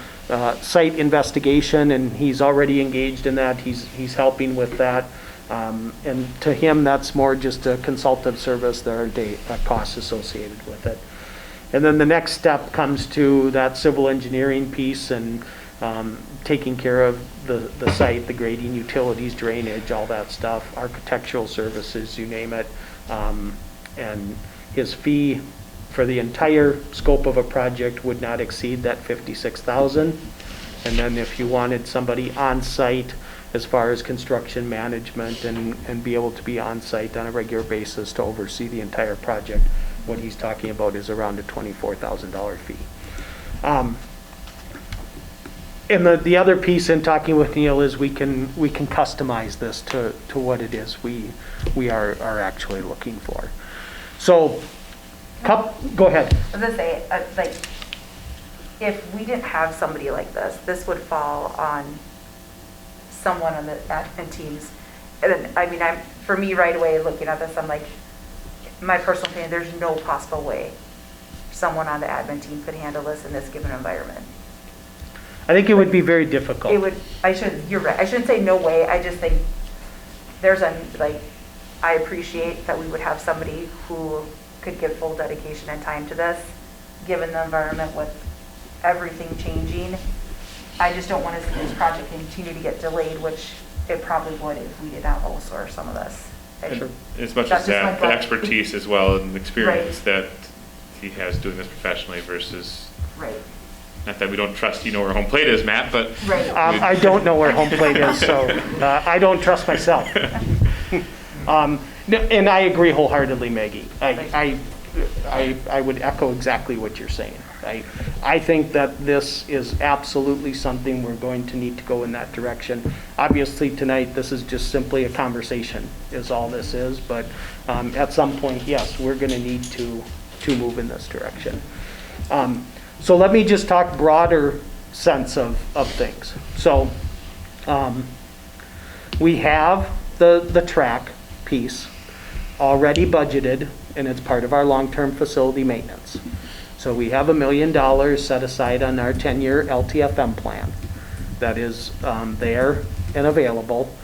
site investigation, and he's already engaged in that. He's helping with that, and to him that's more just a consultative service. There are costs associated with it. And then the next step comes to that civil engineering piece and taking care of the site, the grading, utilities, drainage, all that stuff, architectural services, you name it. And his fee for the entire scope of a project would not exceed that $56,000. And then if you wanted somebody on site as far as construction management and be able to be on site on a regular basis to oversee the entire project. What he's talking about is around a $24,000 fee. And the other piece in talking with Neil is we can customize this to what it is we are actually looking for. So, go ahead. I was gonna say, like, if we didn't have somebody like this would fall on someone on the admin teams. And then, I mean, for me right away looking at this, I'm like, my personal opinion, there's no possible way someone on the admin team could handle this in this given environment. I think it would be very difficult. You're right. I shouldn't say no way. I just think I appreciate that we would have somebody who could give full dedication and time to this, given the environment with everything changing. I just don't want to see this project continue to get delayed, which it probably would if we did not outsource some of this. As much as that, the expertise as well and the experience that he has doing this professionally versus, not that we don't trust you know where home plate is, Matt, but. I don't know where home plate is, so I don't trust myself. And I agree wholeheartedly, Maggie. I would echo exactly what you're saying. I think that this is absolutely something we're going to need to go in that direction. Obviously tonight this is just simply a conversation is all this is, but at some point, yes, we're going to need to move in this direction. So let me just talk broader sense of things. So we have the track piece already budgeted, and it's part of our long-term facility maintenance. So we have $1 million set aside on our 10-year LTFM plan that is there and available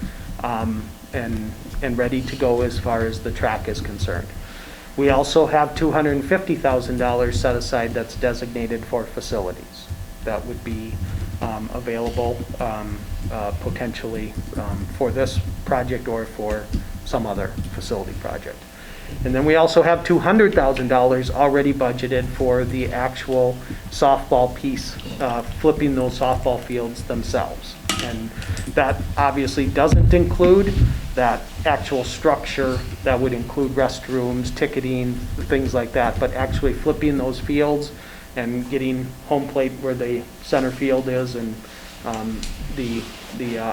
and ready to go as far as the track is concerned. We also have $250,000 set aside that's designated for facilities that would be available potentially for this project or for some other facility project. And then we also have $200,000 already budgeted for the actual softball piece, flipping those softball fields themselves. And that obviously doesn't include that actual structure that would include restrooms, ticketing, things like that, but actually flipping those fields and getting home plate where the center field is and the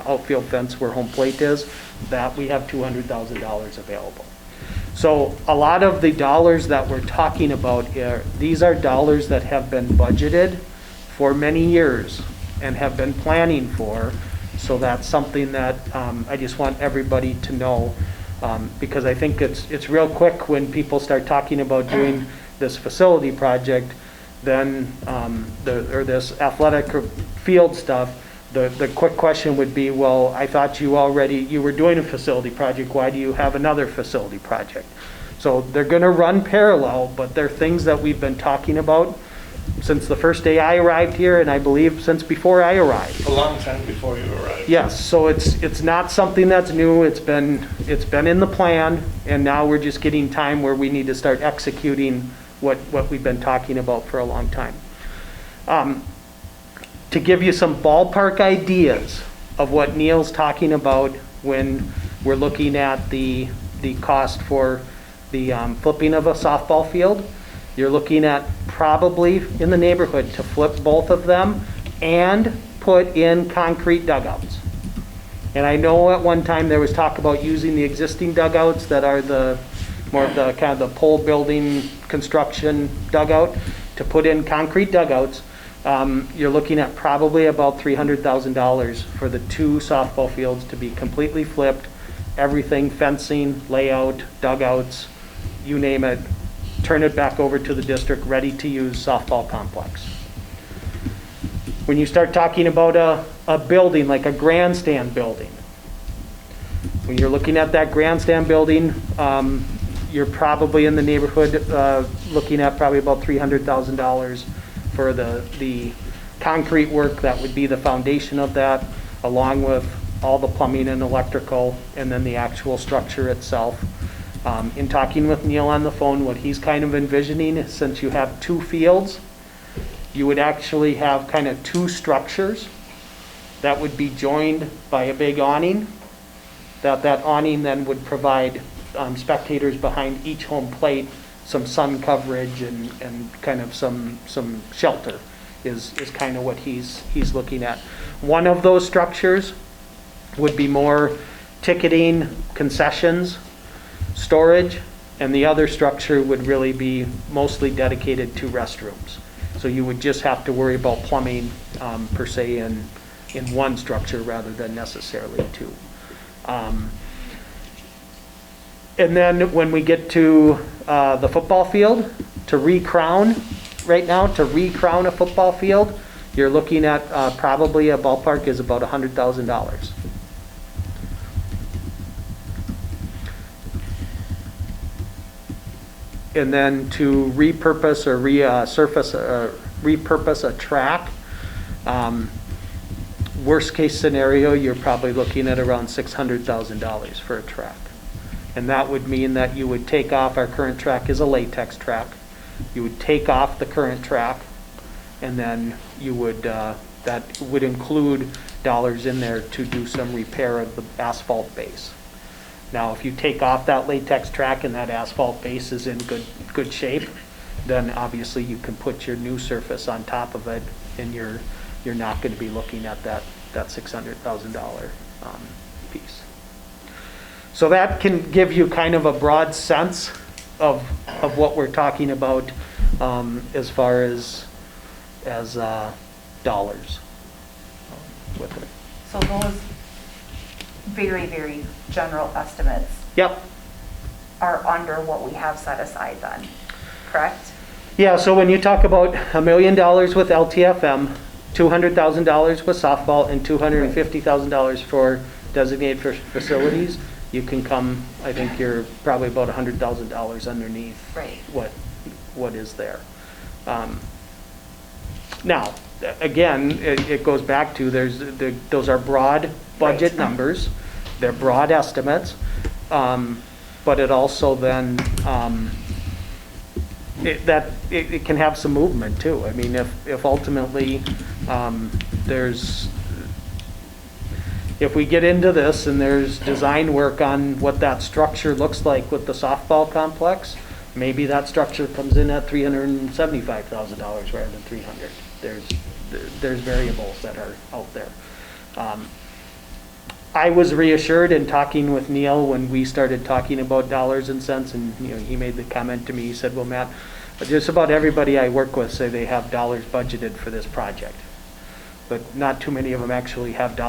outfield fence where home plate is, that we have $200,000 available. So a lot of the dollars that we're talking about here, these are dollars that have been budgeted for many years and have been planning for. So that's something that I just want everybody to know, because I think it's real quick when people start talking about doing this facility project, then or this athletic field stuff. The quick question would be, well, I thought you were doing a facility project. Why do you have another facility project? So they're going to run parallel, but they're things that we've been talking about since the first day I arrived here, and I believe since before I arrived. A long time before you arrived. Yes, so it's not something that's new. It's been in the plan, and now we're just getting time where we need to start executing what we've been talking about for a long time. To give you some ballpark ideas of what Neil's talking about when we're looking at the cost for the flipping of a softball field, you're looking at probably in the neighborhood to flip both of them and put in concrete dugouts. And I know at one time there was talk about using the existing dugouts that are more of the kind of the pole building construction dugout to put in concrete dugouts. You're looking at probably about $300,000 for the two softball fields to be completely flipped, everything, fencing, layout, dugouts, you name it, turn it back over to the district, ready to use softball complex. When you start talking about a building, like a grandstand building, when you're looking at that grandstand building, you're probably in the neighborhood looking at probably about $300,000 for the concrete work that would be the foundation of that, along with all the plumbing and electrical, and then the actual structure itself. In talking with Neil on the phone, what he's kind of envisioning is, since you have two fields, you would actually have kind of two structures. that would be joined by a big awning. That awning then would provide spectators behind each home plate some sun coverage and kind of some shelter is kind of what he's looking at. One of those structures would be more ticketing, concessions, storage, and the other structure would really be mostly dedicated to restrooms. So you would just have to worry about plumbing per se in one structure rather than necessarily two. And then when we get to the football field, to recrown, right now, to recrown a football field, you're looking at probably a ballpark is about $100,000. And then to repurpose or repurpose a track, worst case scenario, you're probably looking at around $600,000 for a track. And that would mean that you would take off, our current track is a latex track. You would take off the current track, and then you would, that would include dollars in there to do some repair of the asphalt base. Now, if you take off that latex track and that asphalt base is in good shape, then obviously you can put your new surface on top of it, and you're not going to be looking at that $600,000 piece. So that can give you kind of a broad sense of what we're talking about as far as dollars with it. So those very, very general estimates. Yep. Are under what we have set aside then, correct? Yeah, so when you talk about $1 million with LTFM, $200,000 with softball, and $250,000 for designated for facilities, you can come, I think you're probably about $100,000 underneath what is there. Now, again, it goes back to those are broad budget numbers. They're broad estimates, but it also then it can have some movement too. I mean, if ultimately if we get into this and there's design work on what that structure looks like with the softball complex, maybe that structure comes in at $375,000 rather than $300,000. There's variables that are out there. I was reassured in talking with Neil when we started talking about dollars and cents, and he made the comment to me. He said, "Well, Matt, just about everybody I work with say they have dollars budgeted for this project, but not too many of them actually have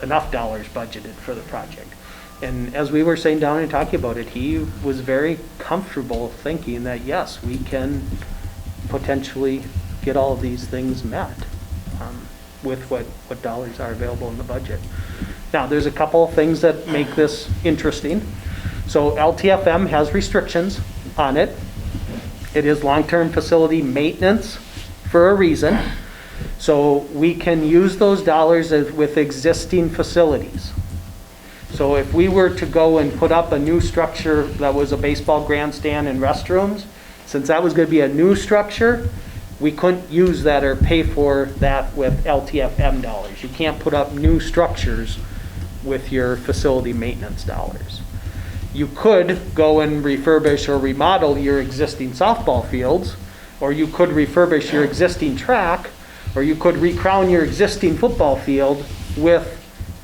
enough dollars budgeted for the project." And as we were saying down and talking about it, he was very comfortable thinking that yes, we can potentially get all of these things met with what dollars are available in the budget. Now, there's a couple of things that make this interesting. So LTFM has restrictions on it. It is long-term facility maintenance for a reason. So we can use those dollars with existing facilities. So if we were to go and put up a new structure that was a baseball grandstand and restrooms, since that was going to be a new structure, we couldn't use that or pay for that with LTFM dollars. You can't put up new structures with your facility maintenance dollars. You could go and refurbish or remodel your existing softball fields, or you could refurbish your existing track, or you could recrown your existing football field with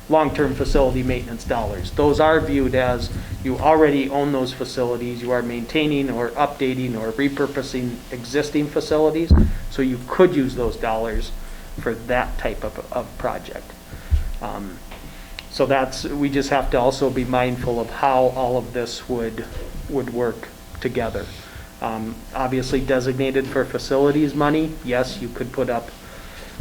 long-term facility maintenance dollars. Those are viewed as you already own those facilities, you are maintaining or updating or repurposing existing facilities, so you could use those dollars for that type of project. So we just have to also be mindful of how all of this would work together. Obviously designated for facilities money, yes, you could put up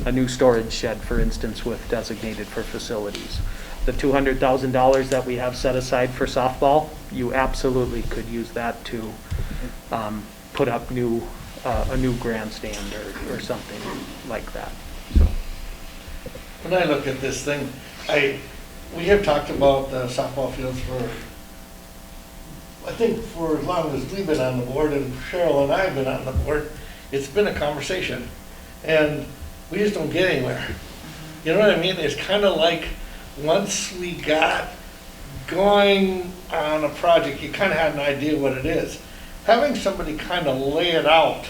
a new storage shed, for instance, with designated for facilities. The $200,000 that we have set aside for softball, you absolutely could use that to put up a new grandstand or something like that. So. When I look at this thing, we have talked about the softball fields I think for as long as we've been on the board, and Cheryl and I have been on the board, it's been a conversation. And we just don't get anywhere. You know what I mean? It's kind of like, once we got going on a project, you kind of had an idea what it is. Having somebody kind of lay it out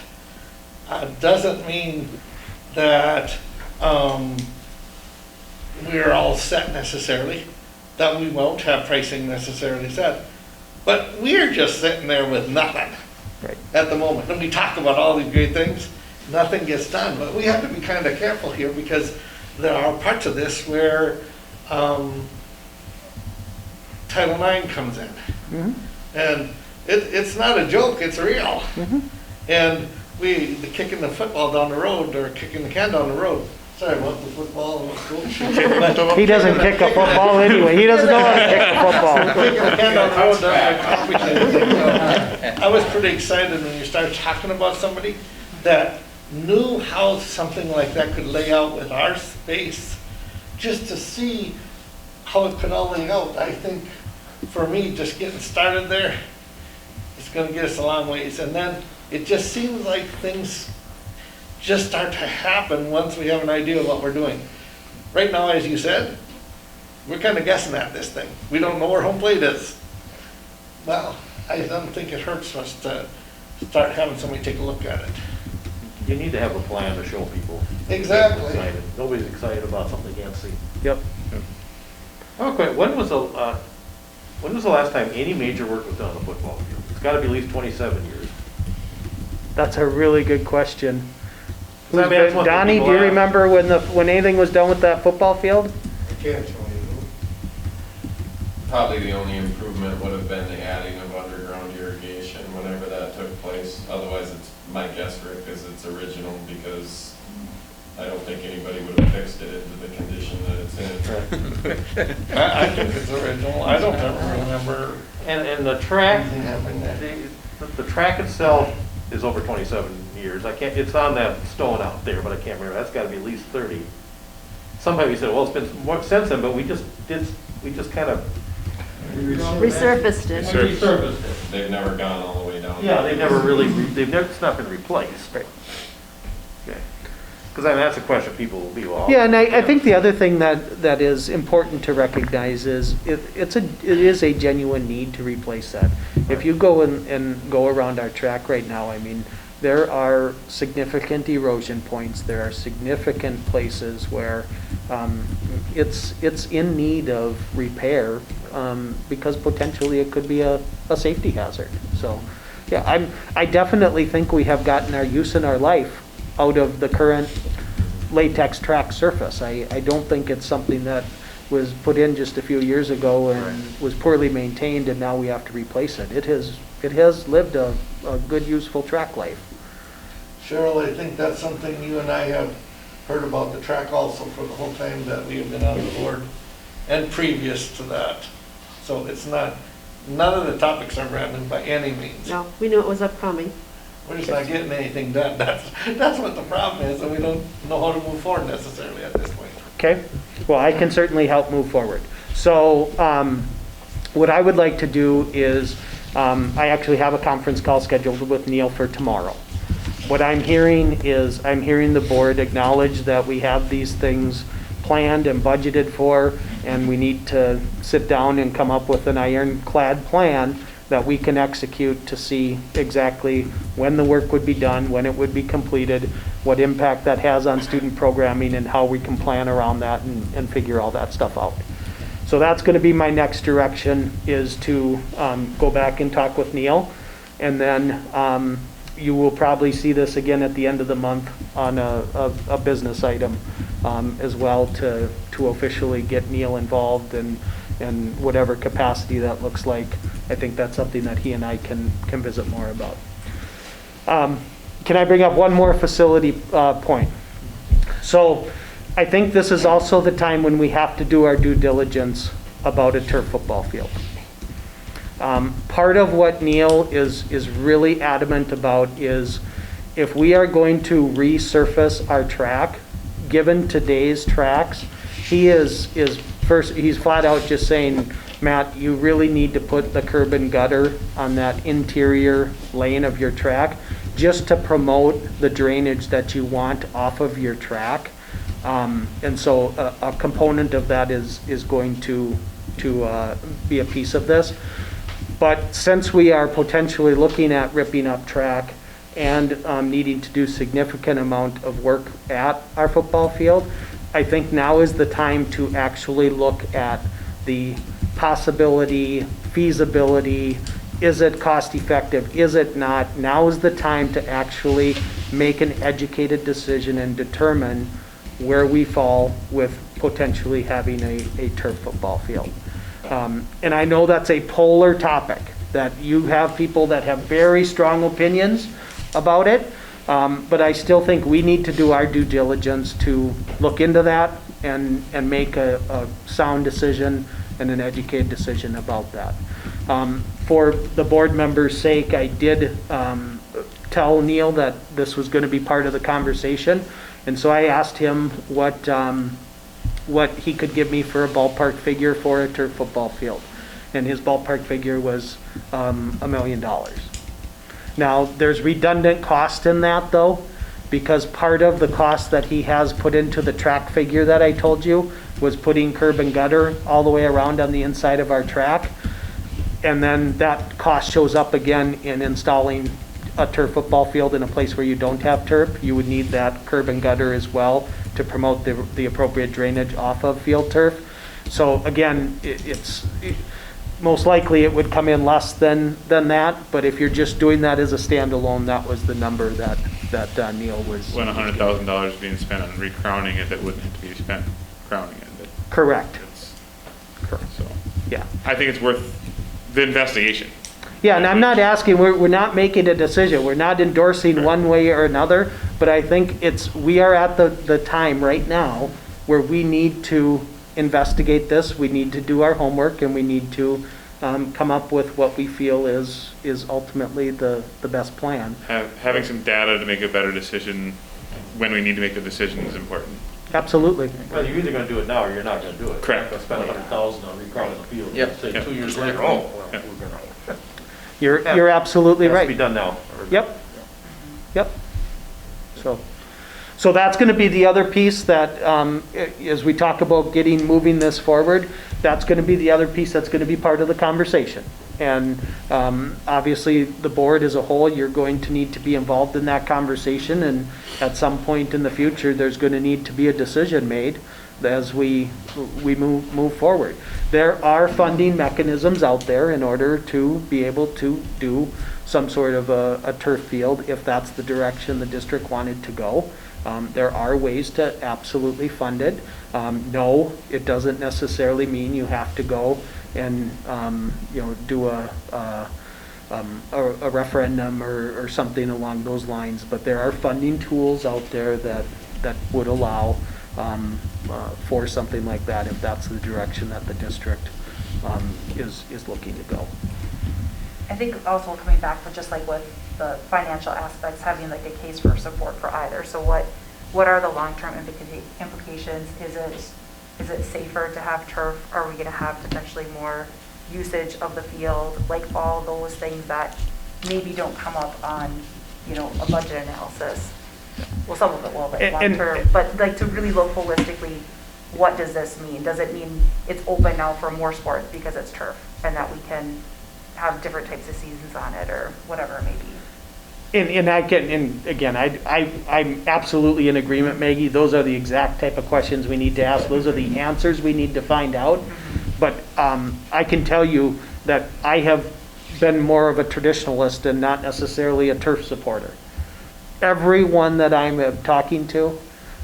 doesn't mean that we're all set necessarily, that we won't have pricing necessarily set. But we're just sitting there with nothing at the moment. And we talk about all these great things, nothing gets done. But we have to be kind of careful here, because there are parts of this where Title IX comes in. And it's not a joke, it's real. And the kicking the football down the road, or kicking the can down the road. Sorry about the football. He doesn't kick a football anyway. He doesn't know how to kick a football. Kicking the can down the road doesn't complicate things. I was pretty excited when you started talking about somebody that knew how something like that could lay out with our space, just to see how it could all lay out. I think for me, just getting started there, it's going to get us a long ways. And then it just seems like things just start to happen once we have an idea of what we're doing. Right now, as you said, we're kind of guessing at this thing. We don't know where home plate is. Well, I don't think it hurts us to start having somebody take a look at it. You need to have a plan to show people. Exactly. Excited. Nobody's excited about something they can't see. Yep. I have a question. When was the last time any major work was done on the football field? It's got to be at least 27 years. That's a really good question. I mean, that's what Donnie, do people you ask. remember when anything was done with that football field? I can't tell you. Probably the only improvement would have been the adding of underground irrigation whenever that took place. Otherwise, it's my guess, Rick, is it's original, because I don't think anybody would have fixed it into the condition that it's in. I think it's original. I don't ever remember. And the track, anything happening there. the track itself is over 27 years. I can't. It's on that stone out there, but I can't remember. That's got to be at least 30. Somebody you said, well, it's been more since then, but we just kind of Resurfaced it. resurfaced it. They've never gone all the way down. Yeah, they've never really. It's not been replaced. Right. Okay. Because I mean, that's a question people will be well. Yeah, and I think the other thing that is important to recognize is it is a genuine need to replace that. If you go and go around our track right now, I mean, there are significant erosion points. There are significant places where it's in need of repair because potentially it could be a safety hazard. So, yeah, I definitely think we have gotten our use in our life out of the current latex track surface. I don't think it's something that was put in just a few years ago and was poorly maintained, and now we have to replace it. It has lived a good, useful track life. Cheryl, I think that's something you and I have heard about the track also for the whole time that we have been on the board, and previous to that. So it's not, none of the topics are brand new by any means. No, we knew it was upcoming. We're just not getting anything done. That's what the problem is, and we don't know how to move forward necessarily at this point. Okay, well, I can certainly help move forward. So what I would like to do is, I actually have a conference call scheduled with Neil for tomorrow. What I'm hearing is, I'm hearing the board acknowledge that we have these things planned and budgeted for, and we need to sit down and come up with an ironclad plan that we can execute to see exactly when the work would be done, when it would be completed, what impact that has on student programming, and how we can plan around that and figure all that stuff out. So that's going to be my next direction, is to go back and talk with Neil, and then you will probably see this again at the end of the month on a business item as well, to officially get Neil involved in whatever capacity that looks like. I think that's something that he and I can visit more about. Can I bring up one more facility point? So I think this is also the time when we have to do our due diligence about a turf football field. Part of what Neil is really adamant about is, if we are going to resurface our track, given today's tracks, he's flat out just saying, Matt, you really need to put the curb and gutter on that interior lane of your track just to promote the drainage that you want off of your track. And so a component of that is going to be a piece of this. But since we are potentially looking at ripping up track and needing to do significant amount of work at our football field, I think now is the time to actually look at the possibility, feasibility, is it cost effective, is it not? Now is the time to actually make an educated decision and determine where we fall with potentially having a turf football field. And I know that's a polar topic, that you have people that have very strong opinions about it, but I still think we need to do our due diligence to look into that and make a sound decision and an educated decision about that. For the board members' sake, I did tell Neil that this was going to be part of the conversation, and so I asked him what he could give me for a ballpark figure for a turf football field, and his ballpark figure was $1 million. Now, there's redundant cost in that, though, because part of the cost that he has put into the track figure that I told you was putting curb and gutter all the way around on the inside of our track. And then that cost shows up again in installing a turf football field in a place where you don't have turf. You would need that curb and gutter as well to promote the appropriate drainage off of field turf. So again, most likely it would come in less than that, but if you're just doing that as a standalone, that was the number that Neil was. When $100,000 being spent on recrowning it, that wouldn't have to be spent crowning it. Correct. Correct. So, yeah. I think it's worth the investigation. Yeah, and I'm not asking, we're not making a decision. We're not endorsing one way or another, but I think we are at the time right now where we need to investigate this. We need to do our homework, and we need to come up with what we feel is ultimately the best plan. Having some data to make a better decision when we need to make the decision is important. Absolutely. Well, you're either gonna do it now or you're not gonna do it. Correct. You're gonna spend $100,000 on recrowing the field. Yep. Say Yep. 2 years later, we're gonna. You're absolutely Has to right. be done now. Yep. So that's going to be the other piece that, as we talk about moving this forward, that's going to be the other piece that's going to be part of the conversation. And obviously, the board as a whole, you're going to need to be involved in that conversation. And at some point in the future, there's going to need to be a decision made as we move forward. There are funding mechanisms out there in order to be able to do some sort of a turf field if that's the direction the district wanted to go. There are ways to absolutely fund it. No, it doesn't necessarily mean you have to go and do a referendum or something along those lines. But there are funding tools out there that would allow for something like that if that's the direction that the district is looking to go. I think also coming back to just like with the financial aspects, having like a case for support for either. So what are the long-term implications? Is it safer to have turf? Are we going to have potentially more usage of the field? Like all those things that maybe don't come up on, a budget analysis. Well, some of it will, like long-term, but like to really look holistically, what does this mean? Does it mean it's open now for more sports because it's turf and that we can have different types of seasons on it or whatever it may be? I'm absolutely in agreement, Maggie. Those are the exact type of questions we need to ask. Those are the answers we need to find out. But I can tell you that I have been more of a traditionalist and not necessarily a turf supporter. Everyone that I'm talking to,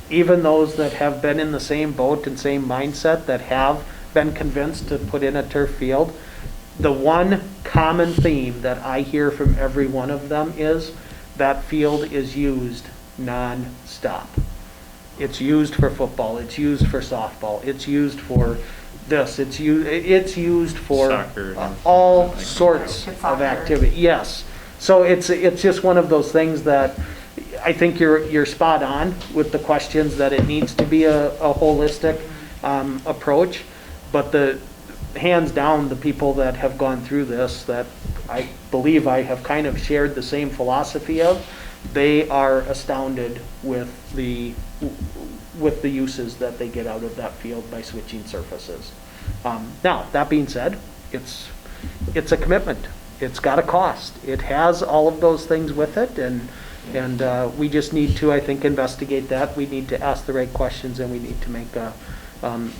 even those that have been in the same boat and same mindset that have been convinced to put in a turf field, the one common theme that I hear from every one of them is that field is used non-stop. It's used for football, it's used for softball, it's used for this, it's used for soccer, all sorts of activity. Yes. So it's just one of those things that I think you're spot on with the questions that it needs to be a holistic approach, but hands down, the people that have gone through this, that I believe I have kind of shared the same philosophy of, they are astounded with the uses that they get out of that field by switching surfaces. Now, that being said, it's a commitment. It's got a cost. It has all of those things with it, and we just need to, I think, investigate that. We need to ask the right questions, and we need to make a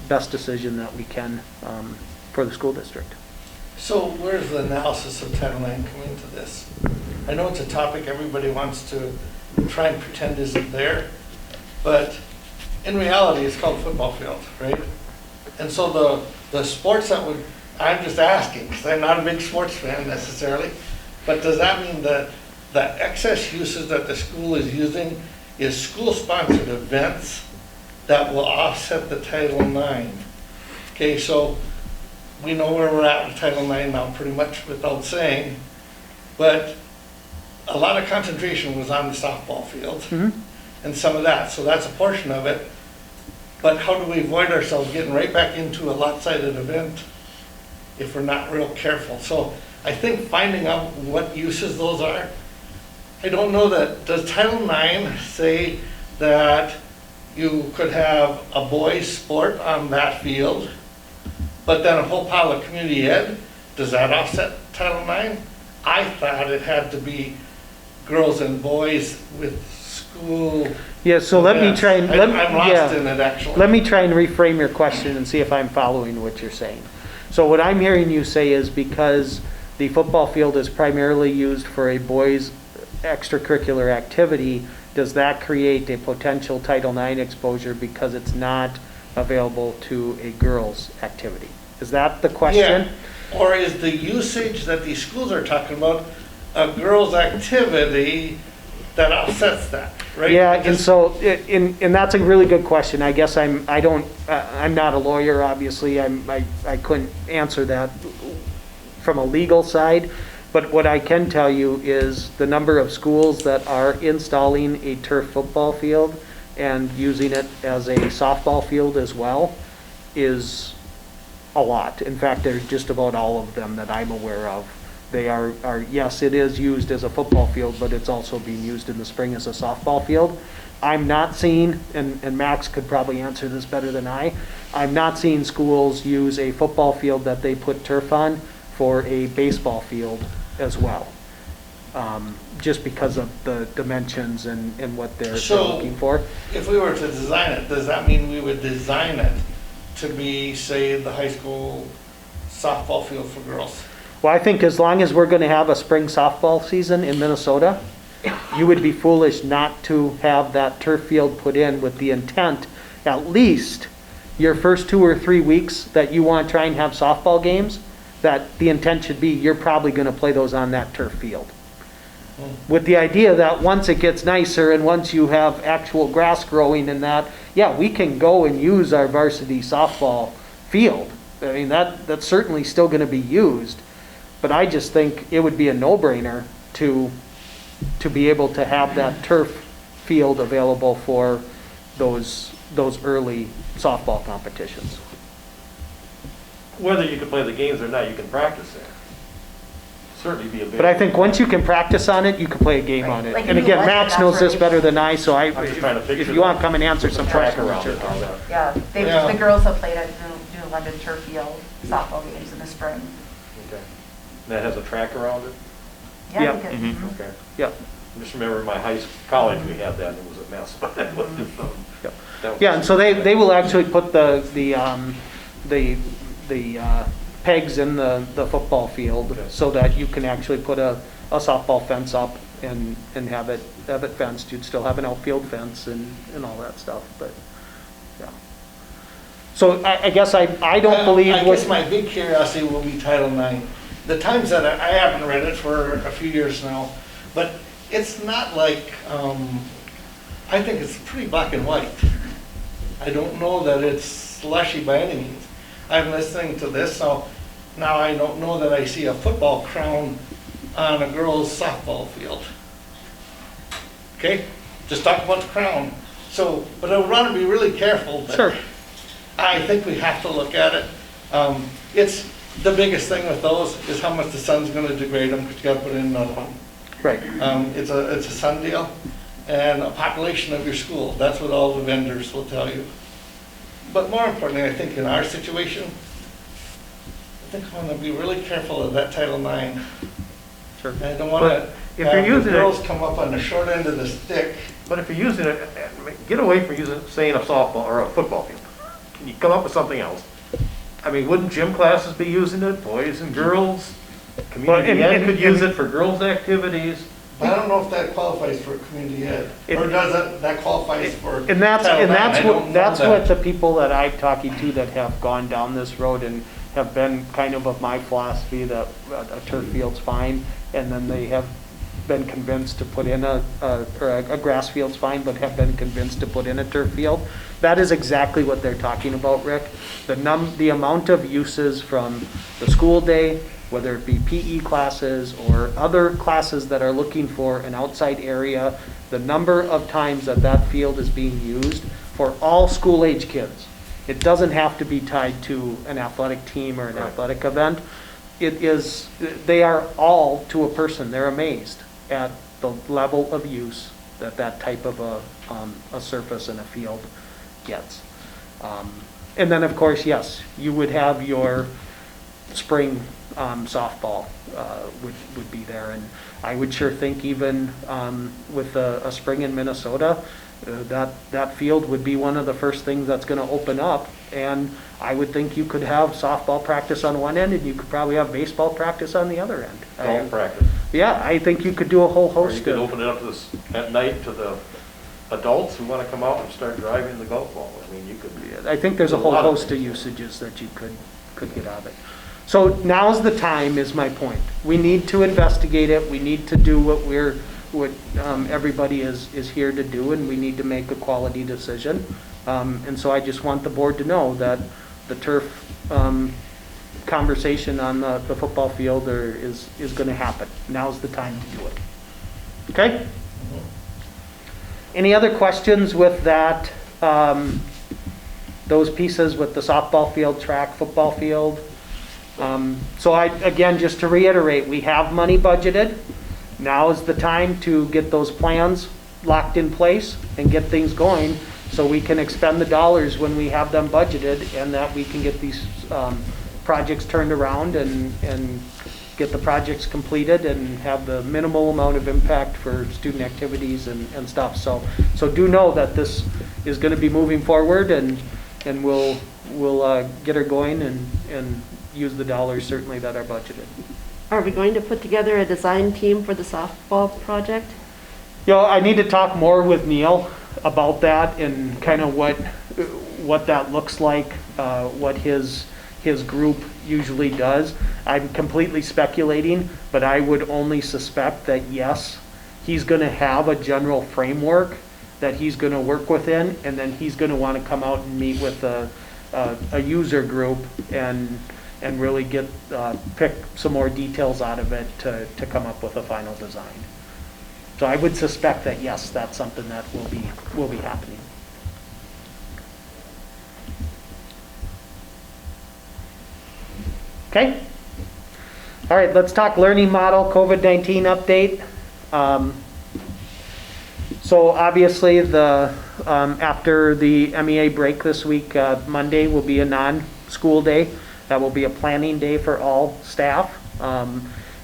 best decision that we can for the school district. So where's the analysis of Title IX come into this? I know it's a topic everybody wants to try and pretend isn't there, but in reality, it's called football field, right? And so the sports that would, I'm just asking, because I'm not a big sports fan necessarily, but does that mean that the excess uses that the school is using is school-sponsored events that will offset the Title IX? Okay, so we know where we're at with Title IX now pretty much without saying, but a lot of concentration was on the softball field and some of that, so that's a portion of it. But how do we avoid ourselves getting right back into a lot-sided event if we're not real careful? So I think finding out what uses those are, I don't know that, does Title IX say that you could have a boys' sport on that field, but then a whole pile of community ed? Does that offset Title IX? I thought it had to be girls and boys with school. Yeah, so let me try and, I'm lost in it actually. Let me try and reframe your question and see if I'm following what you're saying. So what I'm hearing you say is because the football field is primarily used for a boys' extracurricular activity, does that create a potential Title IX exposure because it's not available to a girls' activity? Is that the question? Yeah. Or is the usage that these schools are talking about a girls' activity that offsets that, right? Yeah, and so, and that's a really good question. I guess I'm not a lawyer, obviously. I couldn't answer that from a legal side. But what I can tell you is the number of schools that are installing a turf football field and using it as a softball field as well is a lot. In fact, there's just about all of them that I'm aware of. They are yes, it is used as a football field, but it's also being used in the spring as a softball field. I'm not seeing, and Max could probably answer this better than I'm not seeing schools use a football field that they put turf on for a baseball field as well. Just because of the dimensions and what they're looking for. If we were to design it, does that mean we would design it to be, say, the high school softball field for girls? Well, I think as long as we're going to have a spring softball season in Minnesota, you would be foolish not to have that turf field put in with the intent, at least your first 2 or 3 weeks that you want to try and have softball games, that the intent should be you're probably going to play those on that turf field. With the idea that once it gets nicer and once you have actual grass growing and that, yeah, we can go and use our varsity softball field. I mean, that's certainly still going to be used. But I just think it would be a no-brainer to be able to have that turf field available for those early softball competitions. Whether you can play the games or not, you can practice there. Certainly be a big. But I think once you can practice on it, you can play a game on it. Like And you again, do Max knows this better than I, so I'm just trying to picture if you want to come and answer some track questions. around sure. it, all that. Yeah, the girls have played at New London Turf Field softball games in the spring. Okay. That has a track around it? Yeah, Yeah. I think Mhm. Okay. Yep. I just remember in my college, we had that, and it was a mess, but that was, Yep. that was. Yeah, and so they will actually put the pegs in the football field Okay. so that you can actually put a softball fence up and have it fenced. You'd still have an outfield fence and all that stuff, but, yeah. So I guess I don't believe. I guess my big curiosity will be Title IX. The times that I haven't read it for a few years now, but it's not like, I think it's pretty black and white. I don't know that it's slushy by any means. I'm listening to this, so now I don't know that I see a football crown on a girls' softball field. Okay? Just talk about the crown. So, but I want to be really careful. Sure. I think we have to look at it. It's the biggest thing with those is how much the sun's going to degrade them because you got to put in another one. Right. It's a sun deal and a population of your school. That's what all the vendors will tell you. But more importantly, I think in our situation, I think I want to be really careful of that Title IX. Sure. I don't want But to if you're have the using it- girls come up on the short end of the stick. But if you're using it, get away from using, saying a softball or a football field. Can you come up with something else? I mean, wouldn't gym classes be using it, boys and girls? Community ed could use it for girls' activities. But I don't know if that qualifies for community ed, or does it, that qualifies for And that's, Title and IX? that's I don't what, know that's that. what the people that I'm talking to that have gone down this road and have been kind of my philosophy that a turf field's fine, and then they have been convinced to put in or a grass field's fine, but have been convinced to put in a turf field. That is exactly what they're talking about, Rick. The amount of uses from the school day, whether it be PE classes or other classes that are looking for an outside area, the number of times that that field is being used for all school-age kids. It doesn't have to be tied to an athletic team or an athletic event. It is, they are all, to a person, they're amazed at the level of use that that type of a surface in a field gets. And then, of course, yes, you would have your spring softball would be there. And I would sure think even with a spring in Minnesota, that field would be one of the first things that's going to open up. And I would think you could have softball practice on one end and you could probably have baseball practice on the other end. Golf practice. Yeah, I think you could do a whole Or host you could of. open it up to this, at night to the adults who want to come out and start driving the golf ball. I mean, you could. I think there's a do whole lot of host of things. usages that you could get out of it. So now's the time is my point. We need to investigate it. We need to do what everybody is here to do, and we need to make a quality decision. And so I just want the board to know that the turf conversation on the football field is going to happen. Now's the time to do it. Okay? Any other questions with that? Those pieces with the softball field, track, football field? So again, just to reiterate, we have money budgeted. Now is the time to get those plans locked in place and get things going so we can expend the dollars when we have them budgeted, and that we can get these projects turned around and get the projects completed and have the minimal amount of impact for student activities and stuff. So do know that this is going to be moving forward, and we'll get her going and use the dollars certainly that are budgeted. Are we going to put together a design team for the softball project? I need to talk more with Neil about that and kind of what that looks like, what his group usually does. I'm completely speculating, but I would only suspect that yes, he's going to have a general framework that he's going to work within, and then he's going to want to come out and meet with a user group and really pick some more details out of it to come up with a final design. So I would suspect that yes, that's something that will be happening. Okay? All right, let's talk learning model, COVID-19 update. So obviously after the MEA break this week, Monday will be a non-school day. That will be a planning day for all staff.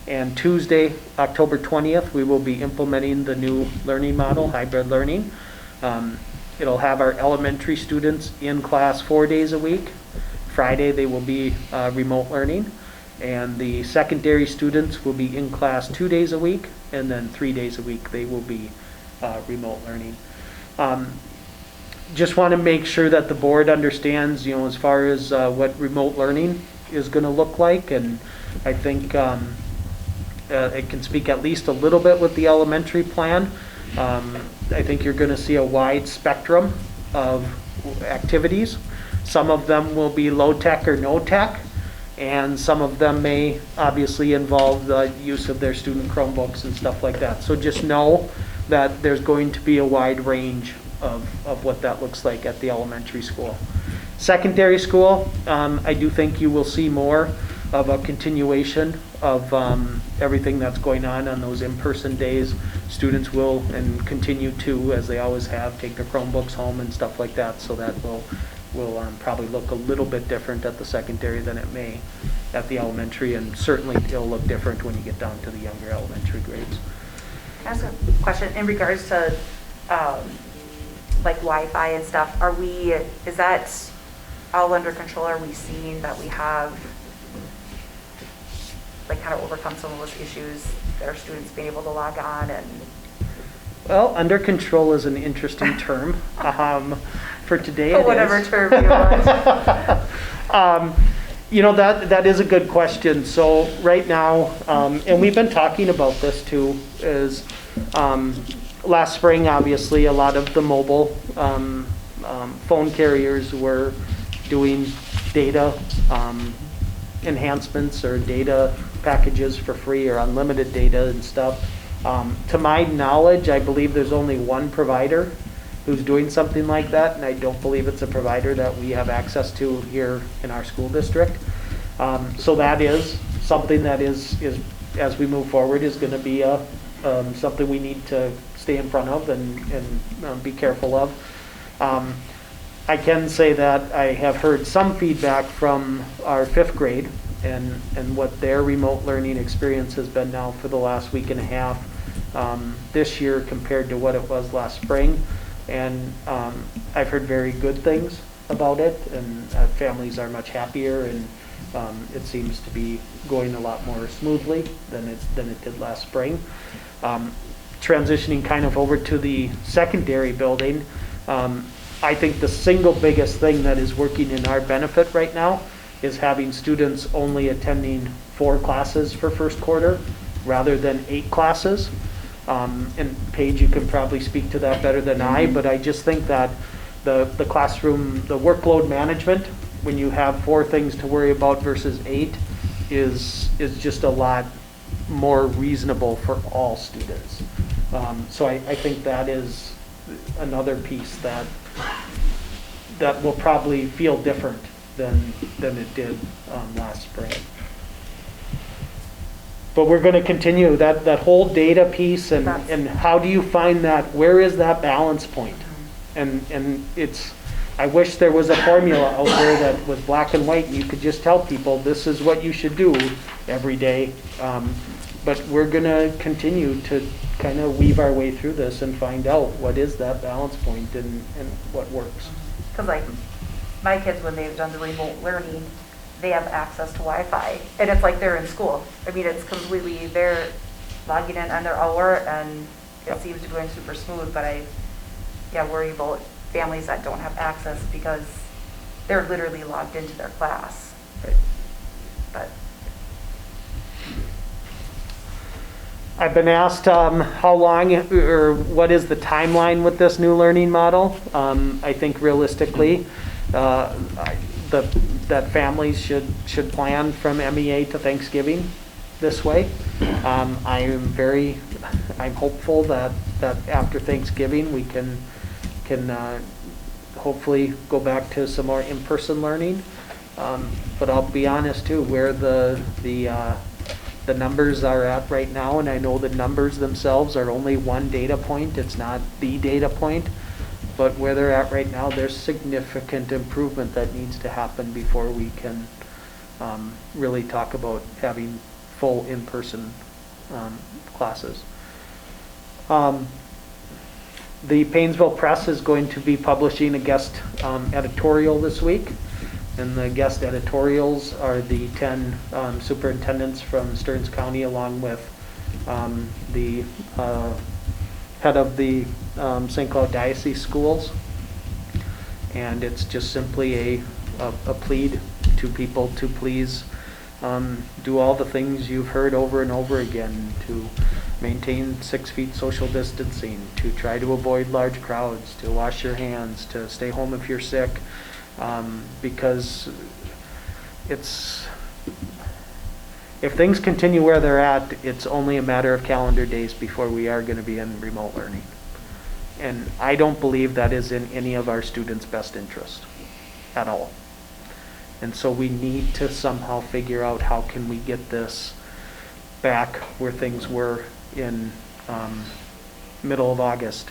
And Tuesday, October 20th, we will be implementing the new learning model, hybrid learning. It'll have our elementary students in class 4 days a week. Friday, they will be remote learning. And the secondary students will be in class 2 days a week, and then 3 days a week they will be remote learning. Just want to make sure that the board understands, as far as what remote learning is going to look like, and I think it can speak at least a little bit with the elementary plan. I think you're going to see a wide spectrum of activities. Some of them will be low tech or no tech, and some of them may obviously involve the use of their student Chromebooks and stuff like that. So just know that there's going to be a wide range of what that looks like at the elementary school. Secondary school, I do think you will see more of a continuation of everything that's going on those in-person days. Students will and continue to, as they always have, take their Chromebooks home and stuff like that. So that will probably look a little bit different at the secondary than it may at the elementary, and certainly it'll look different when you get down to the younger elementary grades. Can I ask a question in regards to like Wi-Fi and stuff? Is that all under control? Are we seeing that we have like kind of overcome some of those issues that our students being able to log on and? Well, under control is an interesting term. For today, it whatever is. term you want. That is a good question. So right now, and we've been talking about this too, is last spring, obviously, a lot of the mobile phone carriers were doing data enhancements or data packages for free or unlimited data and stuff. To my knowledge, I believe there's only one provider who's doing something like that, and I don't believe it's a provider that we have access to here in our school district. So that is something that is as we move forward, is going to be something we need to stay in front of and be careful of. I can say that I have heard some feedback from our 5th grade and what their remote learning experience has been now for the last week and a half this year compared to what it was last spring. And I've heard very good things about it, and families are much happier, and it seems to be going a lot more smoothly than it did last spring. Transitioning kind of over to the secondary building, I think the single biggest thing that is working in our benefit right now is having students only attending 4 classes for first quarter rather than 8 classes. And Paige, you can probably speak to that better than I, but I just think that the classroom, the workload management, when you have 4 things to worry about versus 8, is just a lot more reasonable for all students. So I think that is another piece that will probably feel different than it did last spring. But we're going to continue that whole data piece and how do you find that, where is that balance point? And I wish there was a formula out there that was black and white and you could just tell people this is what you should do every day. But we're going to continue to kind of weave our way through this and find out what is that balance point and what works. Because like my kids, when they've done the remote learning, they have access to Wi-Fi, and it's like they're in school. I mean, it's completely, they're logging in on their hour, and it seems to be going super smooth, but I worry about families that don't have access because they're literally logged into their class. Right. But I've been asked how long or what is the timeline with this new learning model. I think realistically, that families should plan from MEA to Thanksgiving this way. I'm hopeful that after Thanksgiving we can hopefully go back to some more in-person learning. But I'll be honest too, where the numbers are at right now, and I know the numbers themselves are only one data point, it's not the data point. But where they're at right now, there's significant improvement that needs to happen before we can really talk about having full in-person classes. The Paynesville Press is going to be publishing a guest editorial this week. And the guest editorials are the 10 superintendents from Stearns County, along with the head of the St. Cloud Diocese Schools. And it's just simply a plea to people to please do all the things you've heard over and over again, to maintain 6 feet social distancing, to try to avoid large crowds, to wash your hands, to stay home if you're sick, because if things continue where they're at, it's only a matter of calendar days before we are going to be in remote learning. And I don't believe that is in any of our students' best interest at all. And so we need to somehow figure out how can we get this back where things were in middle of August,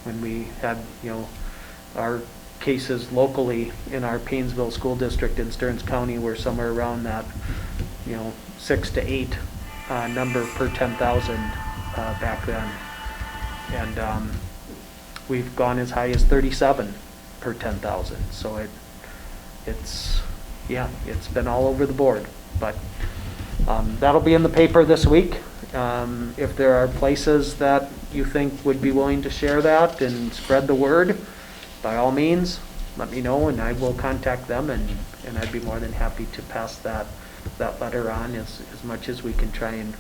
when we had, our cases locally in our Paynesville School District in Stearns County were somewhere around that, 6 to 8 number per 10,000 back then. And we've gone as high as 37 per 10,000. So it's been all over the board. But that'll be in the paper this week. If there are places that you think would be willing to share that and spread the word, by all means, let me know and I will contact them, and I'd be more than happy to pass that letter on as much as we can try and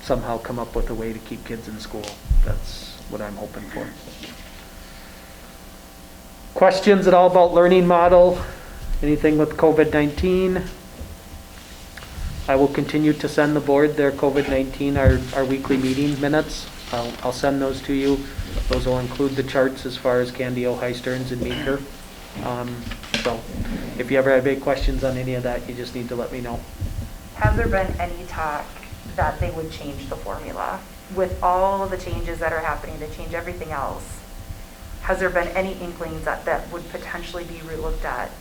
somehow come up with a way to keep kids in school. That's what I'm hoping for. Questions at all about learning model? Anything with COVID-19? I will continue to send the board their COVID-19, our weekly meeting minutes. I'll send those to you. Those will include the charts as far as Candio, High Stearns, and Meeker. So if you ever have any questions on any of that, you just need to let me know. Has there been any talk that they would change the formula? With all of the changes that are happening, to change everything else, has there been any inklings that would potentially be relooked at?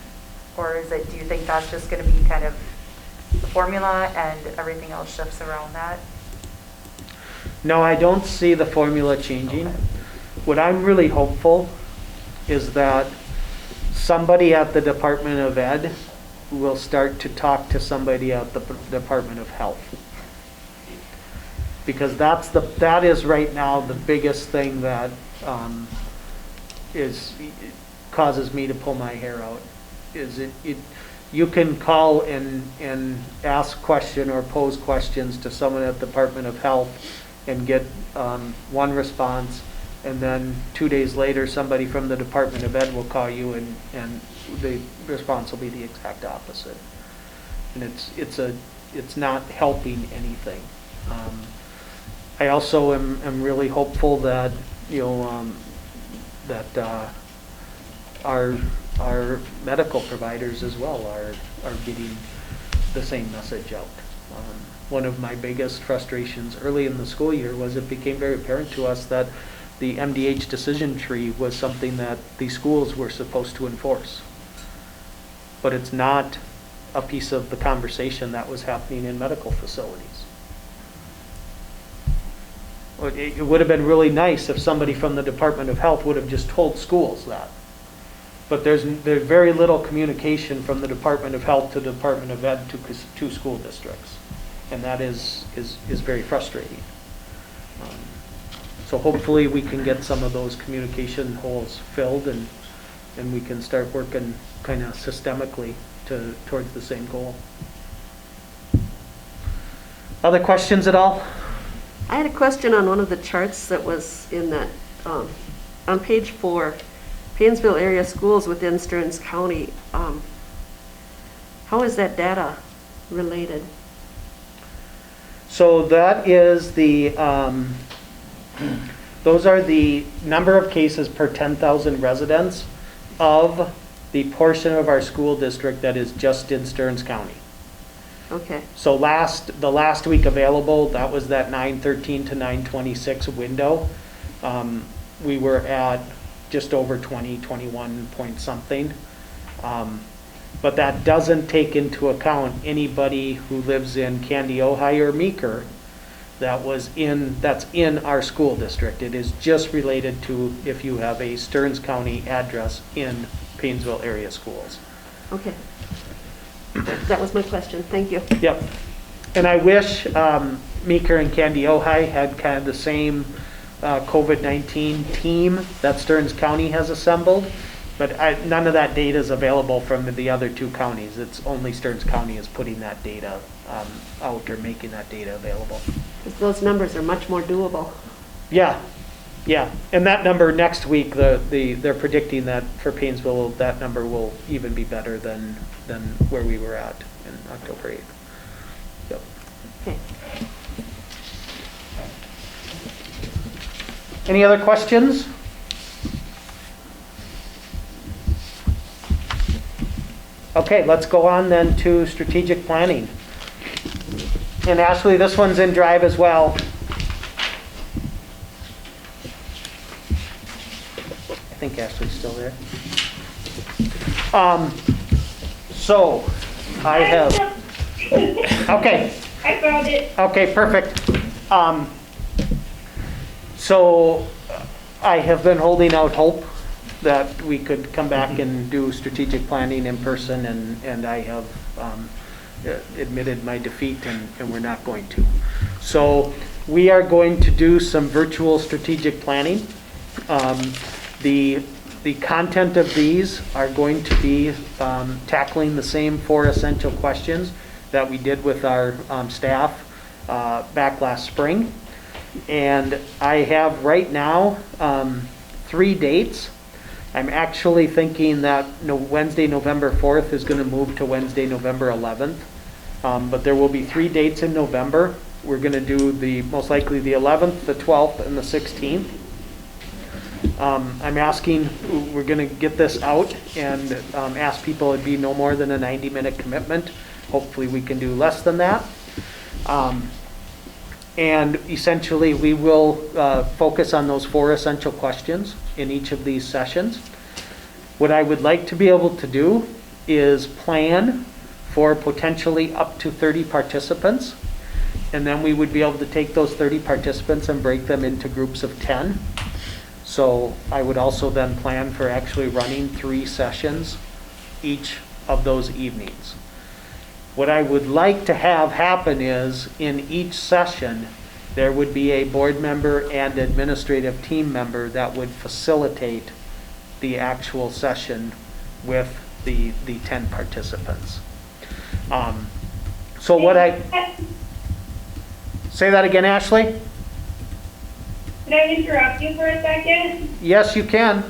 Or do you think that's just going to be kind of the formula and everything else shifts around that? No, I don't see the formula changing. Okay. What I'm really hopeful is that somebody at the Department of Ed will start to talk to somebody at the Department of Health. Because that is right now the biggest thing that causes me to pull my hair out. You can call and ask question or pose questions to someone at the Department of Health and get one response, and then 2 days later somebody from the Department of Ed will call you and the response will be the exact opposite. And it's not helping anything. I also am really hopeful that our medical providers as well are getting the same message out. One of my biggest frustrations early in the school year was it became very apparent to us that the MDH decision tree was something that the schools were supposed to enforce. But it's not a piece of the conversation that was happening in medical facilities. It would have been really nice if somebody from the Department of Health would have just told schools that. But there's very little communication from the Department of Health to the Department of Ed to school districts. And that is very frustrating. So hopefully we can get some of those communication holes filled and we can start working kind of systemically towards the same goal. Other questions at all? I had a question on one of the charts that was in that, on page 4, Paynesville area schools within Stearns County. How is that data related? So that is those are the number of cases per 10,000 residents of the portion of our school district that is just in Stearns County. Okay. So the last week available, that was that 9/13 to 9/26 window. We were at just over 21 point something. But that doesn't take into account anybody who lives in Candio, High, or Meeker that's in our school district. It is just related to if you have a Stearns County address in Paynesville area schools. Okay. That was my question. Thank you. Yep. And I wish Meeker and Candio High had kind of the same COVID-19 team that Stearns County has assembled, but none of that data is available from the other two counties. It's only Stearns County is putting that data out or making that data available. Those numbers are much more doable. Yeah. And that number next week, they're predicting that for Paynesville, that number will even be better than where we were at in October 8th. Yep. Okay. Any other questions? Okay, let's go on then to strategic planning. And Ashley, this one's in Drive as well. I think Ashley's still there. So, I have, okay. I found it. Okay, perfect. So I have been holding out hope that we could come back and do strategic planning in person, and I have admitted my defeat, and we're not going to. So we are going to do some virtual strategic planning. The content of these are going to be tackling the same 4 essential questions that we did with our staff back last spring. And I have right now 3 dates. I'm actually thinking that Wednesday, November 4th is going to move to Wednesday, November 11th. But there will be 3 dates in November. We're going to do most likely the 11th, the 12th, and the 16th. I'm asking, we're going to get this out and ask people it'd be no more than a 90-minute commitment. Hopefully we can do less than that. And essentially we will focus on those 4 essential questions in each of these sessions. What I would like to be able to do is plan for potentially up to 30 participants. And then we would be able to take those 30 participants and break them into groups of 10. So I would also then plan for actually running 3 sessions each of those evenings. What I would like to have happen is in each session, there would be a board member and administrative team member that would facilitate the actual session with the 10 participants. So what say that again, Ashley? Can I interrupt you for a second? Yes, you can.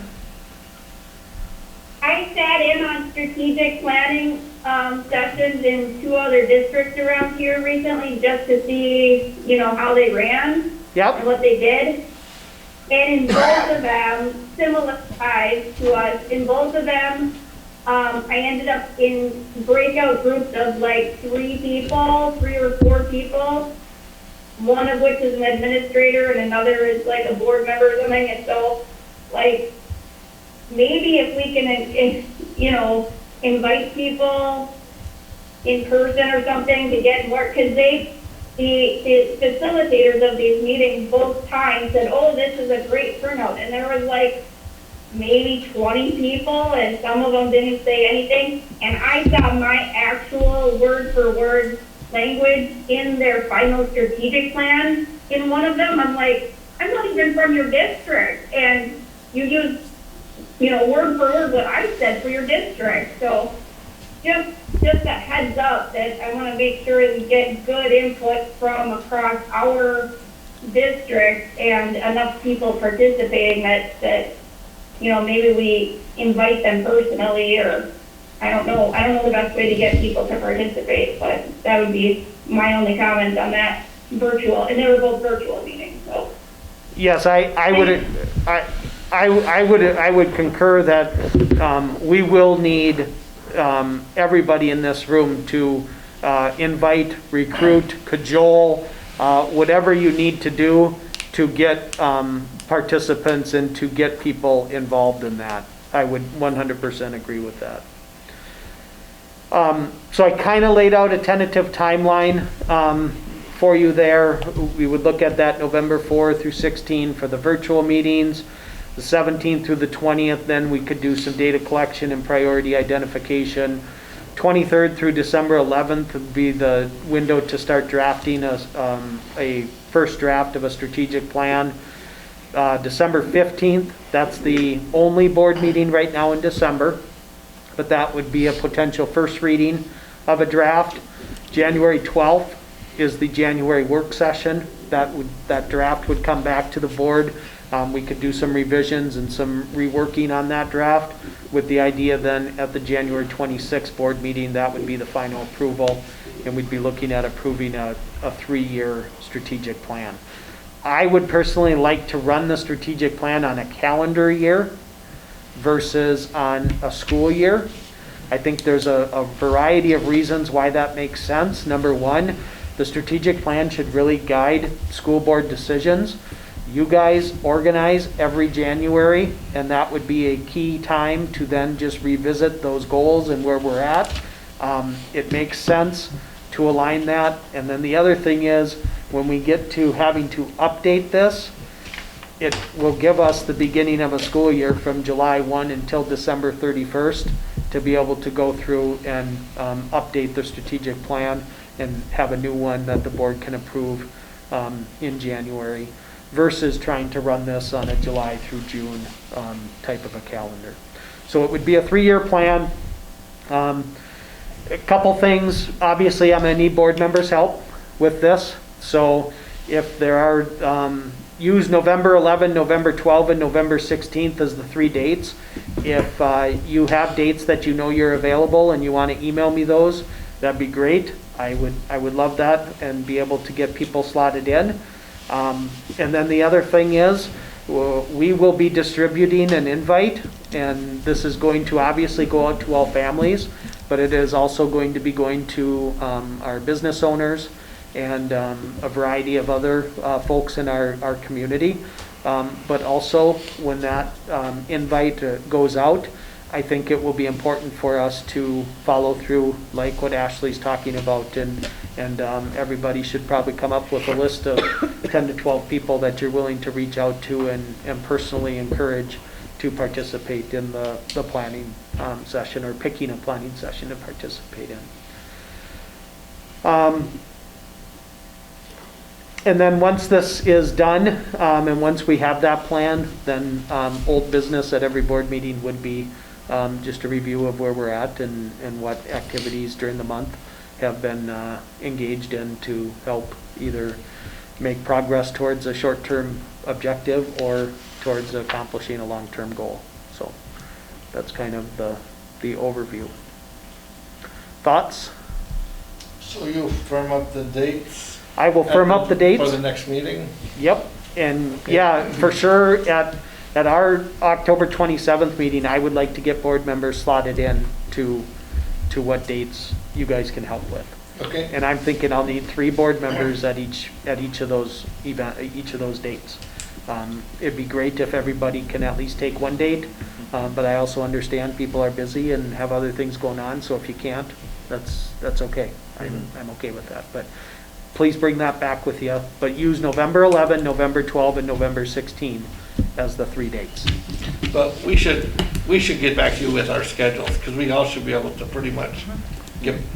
I sat in on strategic planning sessions in 2 other districts around here recently just to see, how they ran. Yep. And what they did. And in both of them, similar size to us, in both of them, I ended up in breakout groups of like 3 people, 3 or 4 people. One of which is an administrator and another is like a board member or something. And so, like, maybe if we can, invite people in person or something to get more, because the facilitators of these meetings both times said, oh, this is a great turnout. And there was like maybe 20 people and some of them didn't say anything. And I saw my actual word for word language in their final strategic plan. In one of them, I'm like, I'm not even from your district. And you use, word for word what I said for your district. So just a heads up that I want to make sure we get good input from across our district and enough people participating that maybe we invite them personally, or I don't know the best way to get people to participate, but that would be my only comment on that virtual, and they were both virtual meetings, so. Yes, I would concur that we will need everybody in this room to invite, recruit, cajole, whatever you need to do to get participants and to get people involved in that. I would 100% agree with that. So I kind of laid out a tentative timeline for you there. We would look at that November 4 through 16 for the virtual meetings. The 17th through the 20th, then we could do some data collection and priority identification. 23rd through December 11th would be the window to start drafting a first draft of a strategic plan. December 15th, that's the only board meeting right now in December, but that would be a potential first reading of a draft. January 12th is the January work session. That draft would come back to the board. We could do some revisions and some reworking on that draft with the idea then at the January 26th board meeting, that would be the final approval, and we'd be looking at approving a 3-year strategic plan. I would personally like to run the strategic plan on a calendar year versus on a school year. I think there's a variety of reasons why that makes sense. Number one, The strategic plan should really guide school board decisions. You guys organize every January, and that would be a key time to then just revisit those goals and where we're at. It makes sense to align that. And then the other thing is, when we get to having to update this, it will give us the beginning of a school year from July 1 until December 31st to be able to go through and update the strategic plan and have a new one that the board can approve in January, versus trying to run this on a July through June type of a calendar. So it would be a 3-year plan. A couple things, obviously I'm going to need board members' help with this. So if there are, use November 11, November 12, and November 16th as the 3 dates. If you have dates that you know you're available and you want to email me those, that'd be great. I would love that and be able to get people slotted in. And then the other thing is, we will be distributing an invite, and this is going to obviously go out to all families, but it is also going to be going to our business owners and a variety of other folks in our community. But also, when that invite goes out, I think it will be important for us to follow through, like what Ashley's talking about, and everybody should probably come up with a list of 10 to 12 people that you're willing to reach out to and personally encourage to participate in the planning session, or picking a planning session to participate in. And then once this is done, and once we have that plan, then old business at every board meeting would be just a review of where we're at and what activities during the month have been engaged in to help either make progress towards a short-term objective or towards accomplishing a long-term goal. So that's kind of the overview. Thoughts? So you'll firm up the dates? I will firm up the dates. For the next meeting? Yep, and yeah, for sure, at our October 27th meeting, I would like to get board members slotted in to what dates you guys can help with. Okay. And I'm thinking I'll need 3 board members at each of those dates. It'd be great if everybody can at least take one date, but I also understand people are busy and have other things going on, so if you can't, that's okay. I'm okay with that, but please bring that back with you. But use November 11, November 12, and November 16 as the 3 dates. But we should get back to you with our schedules, because we all should be able to pretty much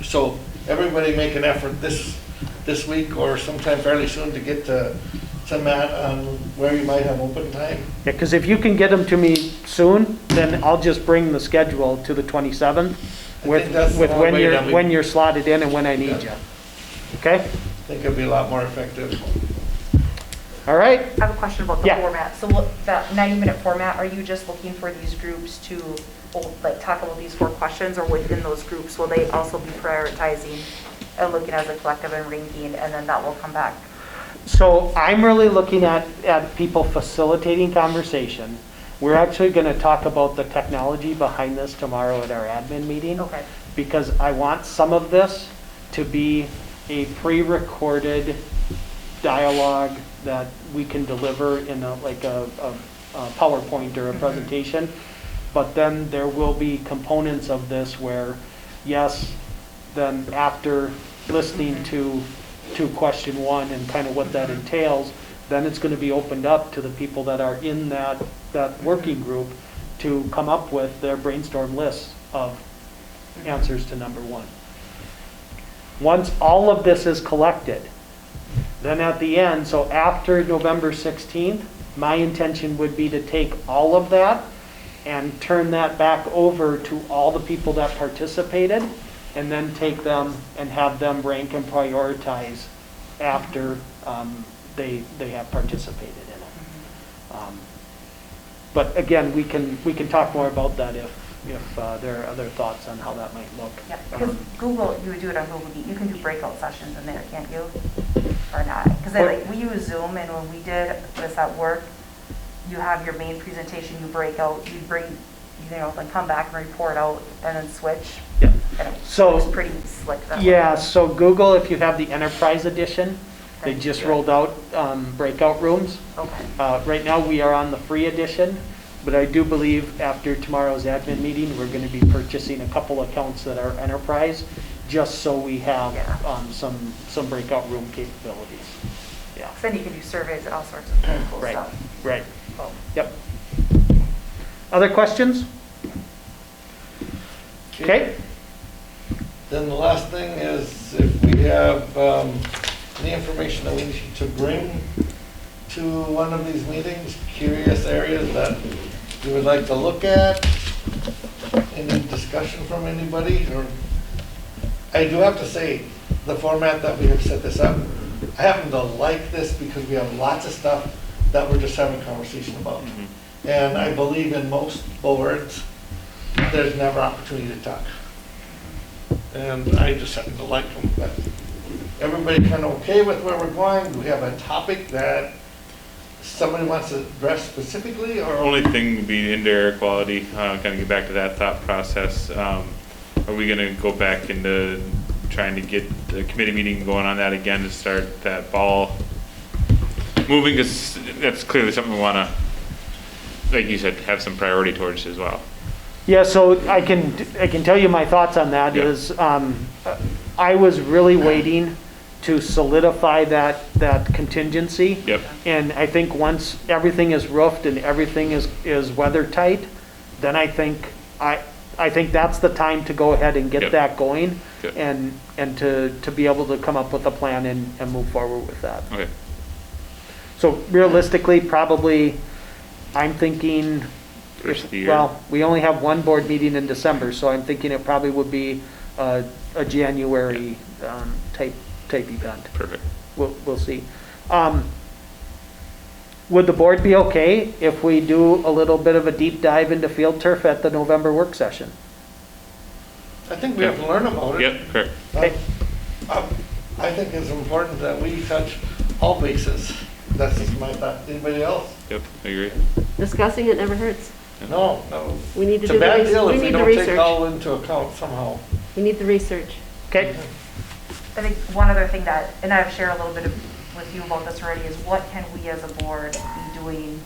so everybody make an effort this week or sometime fairly soon to get to Matt on where you might have open time. Yeah, because if you can get them to me soon, then I'll just bring the schedule to the 27th with when you're slotted in and when I need you. Okay? I think it'd be a lot more effective. All right. I have a question about the format. So that 90-minute format, are you just looking for these groups to talk about these 4 questions, or within those groups will they also be prioritizing and looking as a collective and ranking, and then that will come back? So I'm really looking at people facilitating conversation. We're actually going to talk about the technology behind this tomorrow at our admin meeting. Okay. Because I want some of this to be a pre-recorded dialogue that we can deliver in a PowerPoint or a presentation. But then there will be components of this where, yes, then after listening to question 1 and kind of what that entails, then it's going to be opened up to the people that are in that working group to come up with their brainstorm lists of answers to number 1. Once all of this is collected, then at the end, so after November 16th, my intention would be to take all of that and turn that back over to all the people that participated, and then take them and have them rank and prioritize after they have participated in it. But again, we can talk more about that if there are other thoughts on how that might look. Yeah, because Google, you would do it on Google Meet. You can do breakout sessions in there, can't you? Or not? Because we use Zoom, and when we did this at work, you have your main presentation, you break out, you bring, then come back and report out, and then switch. Yeah. And it So- looks pretty slick that way. Yeah, so Google, if you have the Enterprise Edition, they Okay. just rolled out breakout rooms. Okay. Right now, we are on the free edition, but I do believe after tomorrow's admin meeting, we're going to be purchasing a couple accounts that are Enterprise, just so we have Yeah. some breakout room capabilities. Yeah, 'Cause then you can do surveys and all sorts of really cool right, stuff. right. Oh. Yep. Other questions? Okay. Then the last thing is if we have any information that we need to bring to one of these meetings, curious areas that you would like to look at, any discussion from anybody, or, I do have to say, the format that we have set this up, I happen to like this because we have lots of stuff that we're just having conversation about. And I believe in most boards, there's never opportunity to talk. And I just happen to like them, but everybody kind of okay with where we're going? Do we have a topic that somebody wants to address specifically, Our or? only thing would be indoor air quality, kind of get back to that thought process. Are we gonna go back into trying to get the committee meeting going on that again to start that ball moving? Because that's clearly something we wanna, like you said, have some priority towards as well. Yeah, so I can tell you my thoughts on that Yeah. is, I was really waiting to solidify that contingency. Yep. And I think once everything is roofed and everything is weather tight, then I think that's the time to go ahead and get Yep. that going Good. and to be able to come up with a plan and move forward with that. Okay. So realistically, probably, I'm thinking, First of the year. well, we only have one board meeting in December, so I'm thinking it probably would be a January type event. Perfect. We'll see. Would the board be okay if we do a little bit of a deep dive into field turf at the November work session? I think we have to learn about it. Yep, correct. Okay. I think it's important that we touch all bases. That's just my thought. Anybody else? Yep, I agree. Discussing it never hurts. No. We need to It's do a bad the deal we if we need the don't take research. all into account somehow. We need the research. Okay. I think one other thing that, and I've shared a little bit with you about this already, is what can we as a board be doing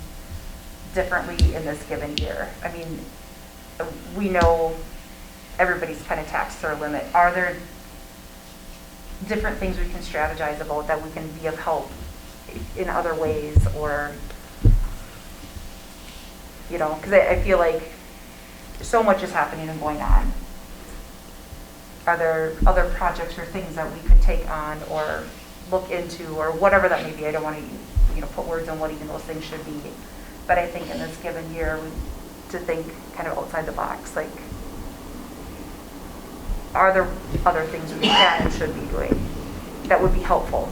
differently in this given year? I mean, we know everybody's kind of taxed their limit. Are there different things we can strategize about that we can be of help in other ways, or, you know, because I feel like so much is happening and going on. Are there other projects or things that we could take on or look into, or whatever that may be? I don't want to, you know, put words on what even those things should be. But I think in this given year, to think kind of outside the box, like, are there other things we can and should be doing that would be helpful?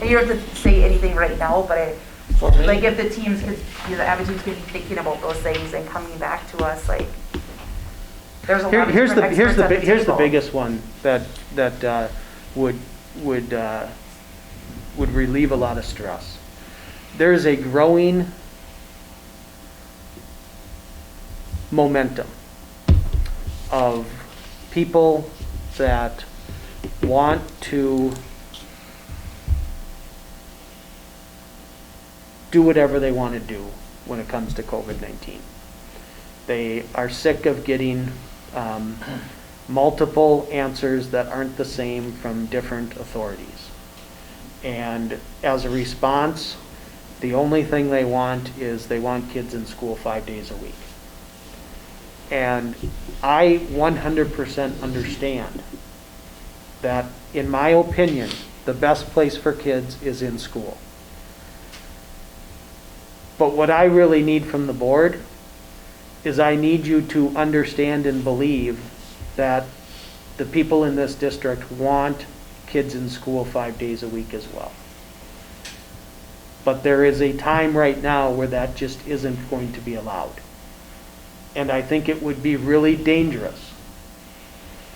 And you don't have to say anything right now, but For me, like if the teams could, you know, the AVA teams could be thinking about those things and coming back to us, like, there's a lot of Here's different the experts at the here's the table. biggest one that would relieve a lot of stress. There is a growing momentum of people that want to do whatever they want to do when it comes to COVID-19. They are sick of getting multiple answers that aren't the same from different authorities. And as a response, the only thing they want is they want kids in school 5 days a week. And I 100% understand that, in my opinion, the best place for kids is in school. But what I really need from the board is I need you to understand and believe that the people in this district want kids in school 5 days a week as well. But there is a time right now where that just isn't going to be allowed. And I think it would be really dangerous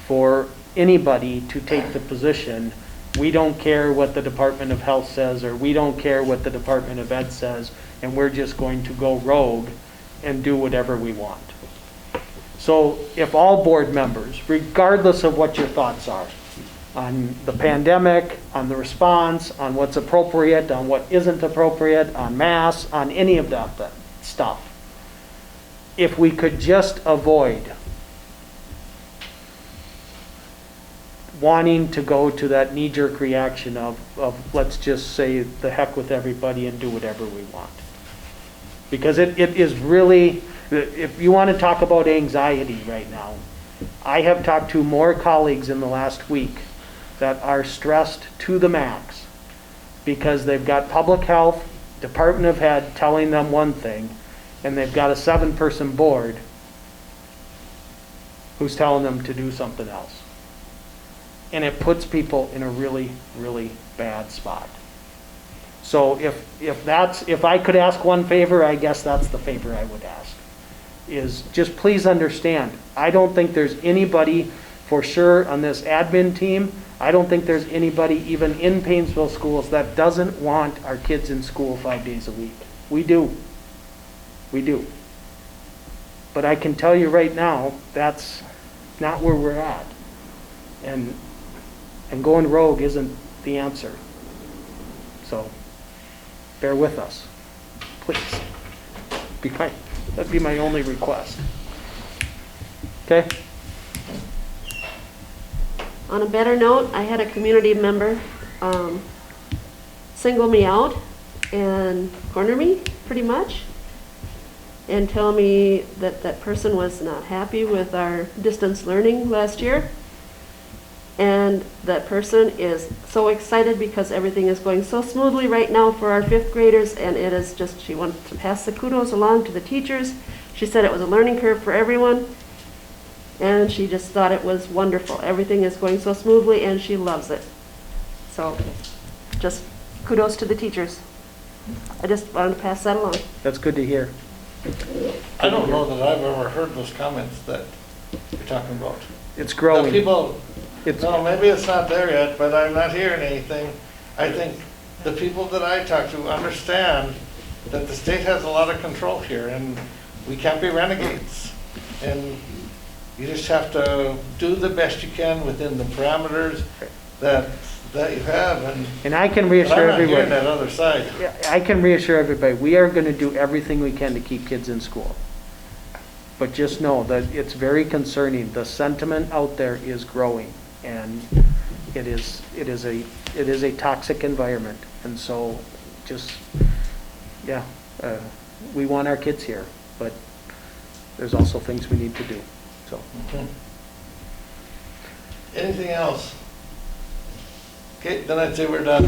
for anybody to take the position, we don't care what the Department of Health says, or we don't care what the Department of Ed says, and we're just going to go rogue and do whatever we want. So if all board members, regardless of what your thoughts are on the pandemic, on the response, on what's appropriate, on what isn't appropriate, on masks, on any of that stuff, if we could just avoid wanting to go to that knee-jerk reaction of let's just say the heck with everybody and do whatever we want. Because it is really, if you want to talk about anxiety right now, I have talked to more colleagues in the last week that are stressed to the max because they've got public health, Department of Health telling them one thing, and they've got a 7-person board who's telling them to do something else. And it puts people in a really, really bad spot. So if I could ask one favor, I guess that's the favor I would ask, is just please understand, I don't think there's anybody for sure on this admin team, I don't think there's anybody even in Paynesville schools that doesn't want our kids in school 5 days a week. We do. We do. But I can tell you right now, that's not where we're at. And going rogue isn't the answer. So bear with us, please. That'd be my only request. Okay? On a better note, I had a community member single me out and corner me, pretty much, and tell me that that person was not happy with our distance learning last year. And that person is so excited because everything is going so smoothly right now for our 5th graders, and it is just, she wanted to pass the kudos along to the teachers. She said it was a learning curve for everyone, and she just thought it was wonderful. Everything is going so smoothly, and she loves it. So, just kudos to the teachers. I just wanted to pass that along. That's good to hear. I don't know that I've ever heard those comments that you're talking about. It's growing. The people, no, maybe it's not there yet, but I'm not hearing anything. I think the people that I talk to understand that the state has a lot of control here, and we can't be renegades. And you just have to do the best you can within the parameters that you have. And I can reassure everybody. I'm not hearing that other side. I can reassure everybody, we are going to do everything we can to keep kids in school. But just know that it's very concerning. The sentiment out there is growing, and it is a toxic environment. And so just, yeah, we want our kids here, but there's also things we need to do. So. Okay. Anything else? Okay, then I'd say we're done.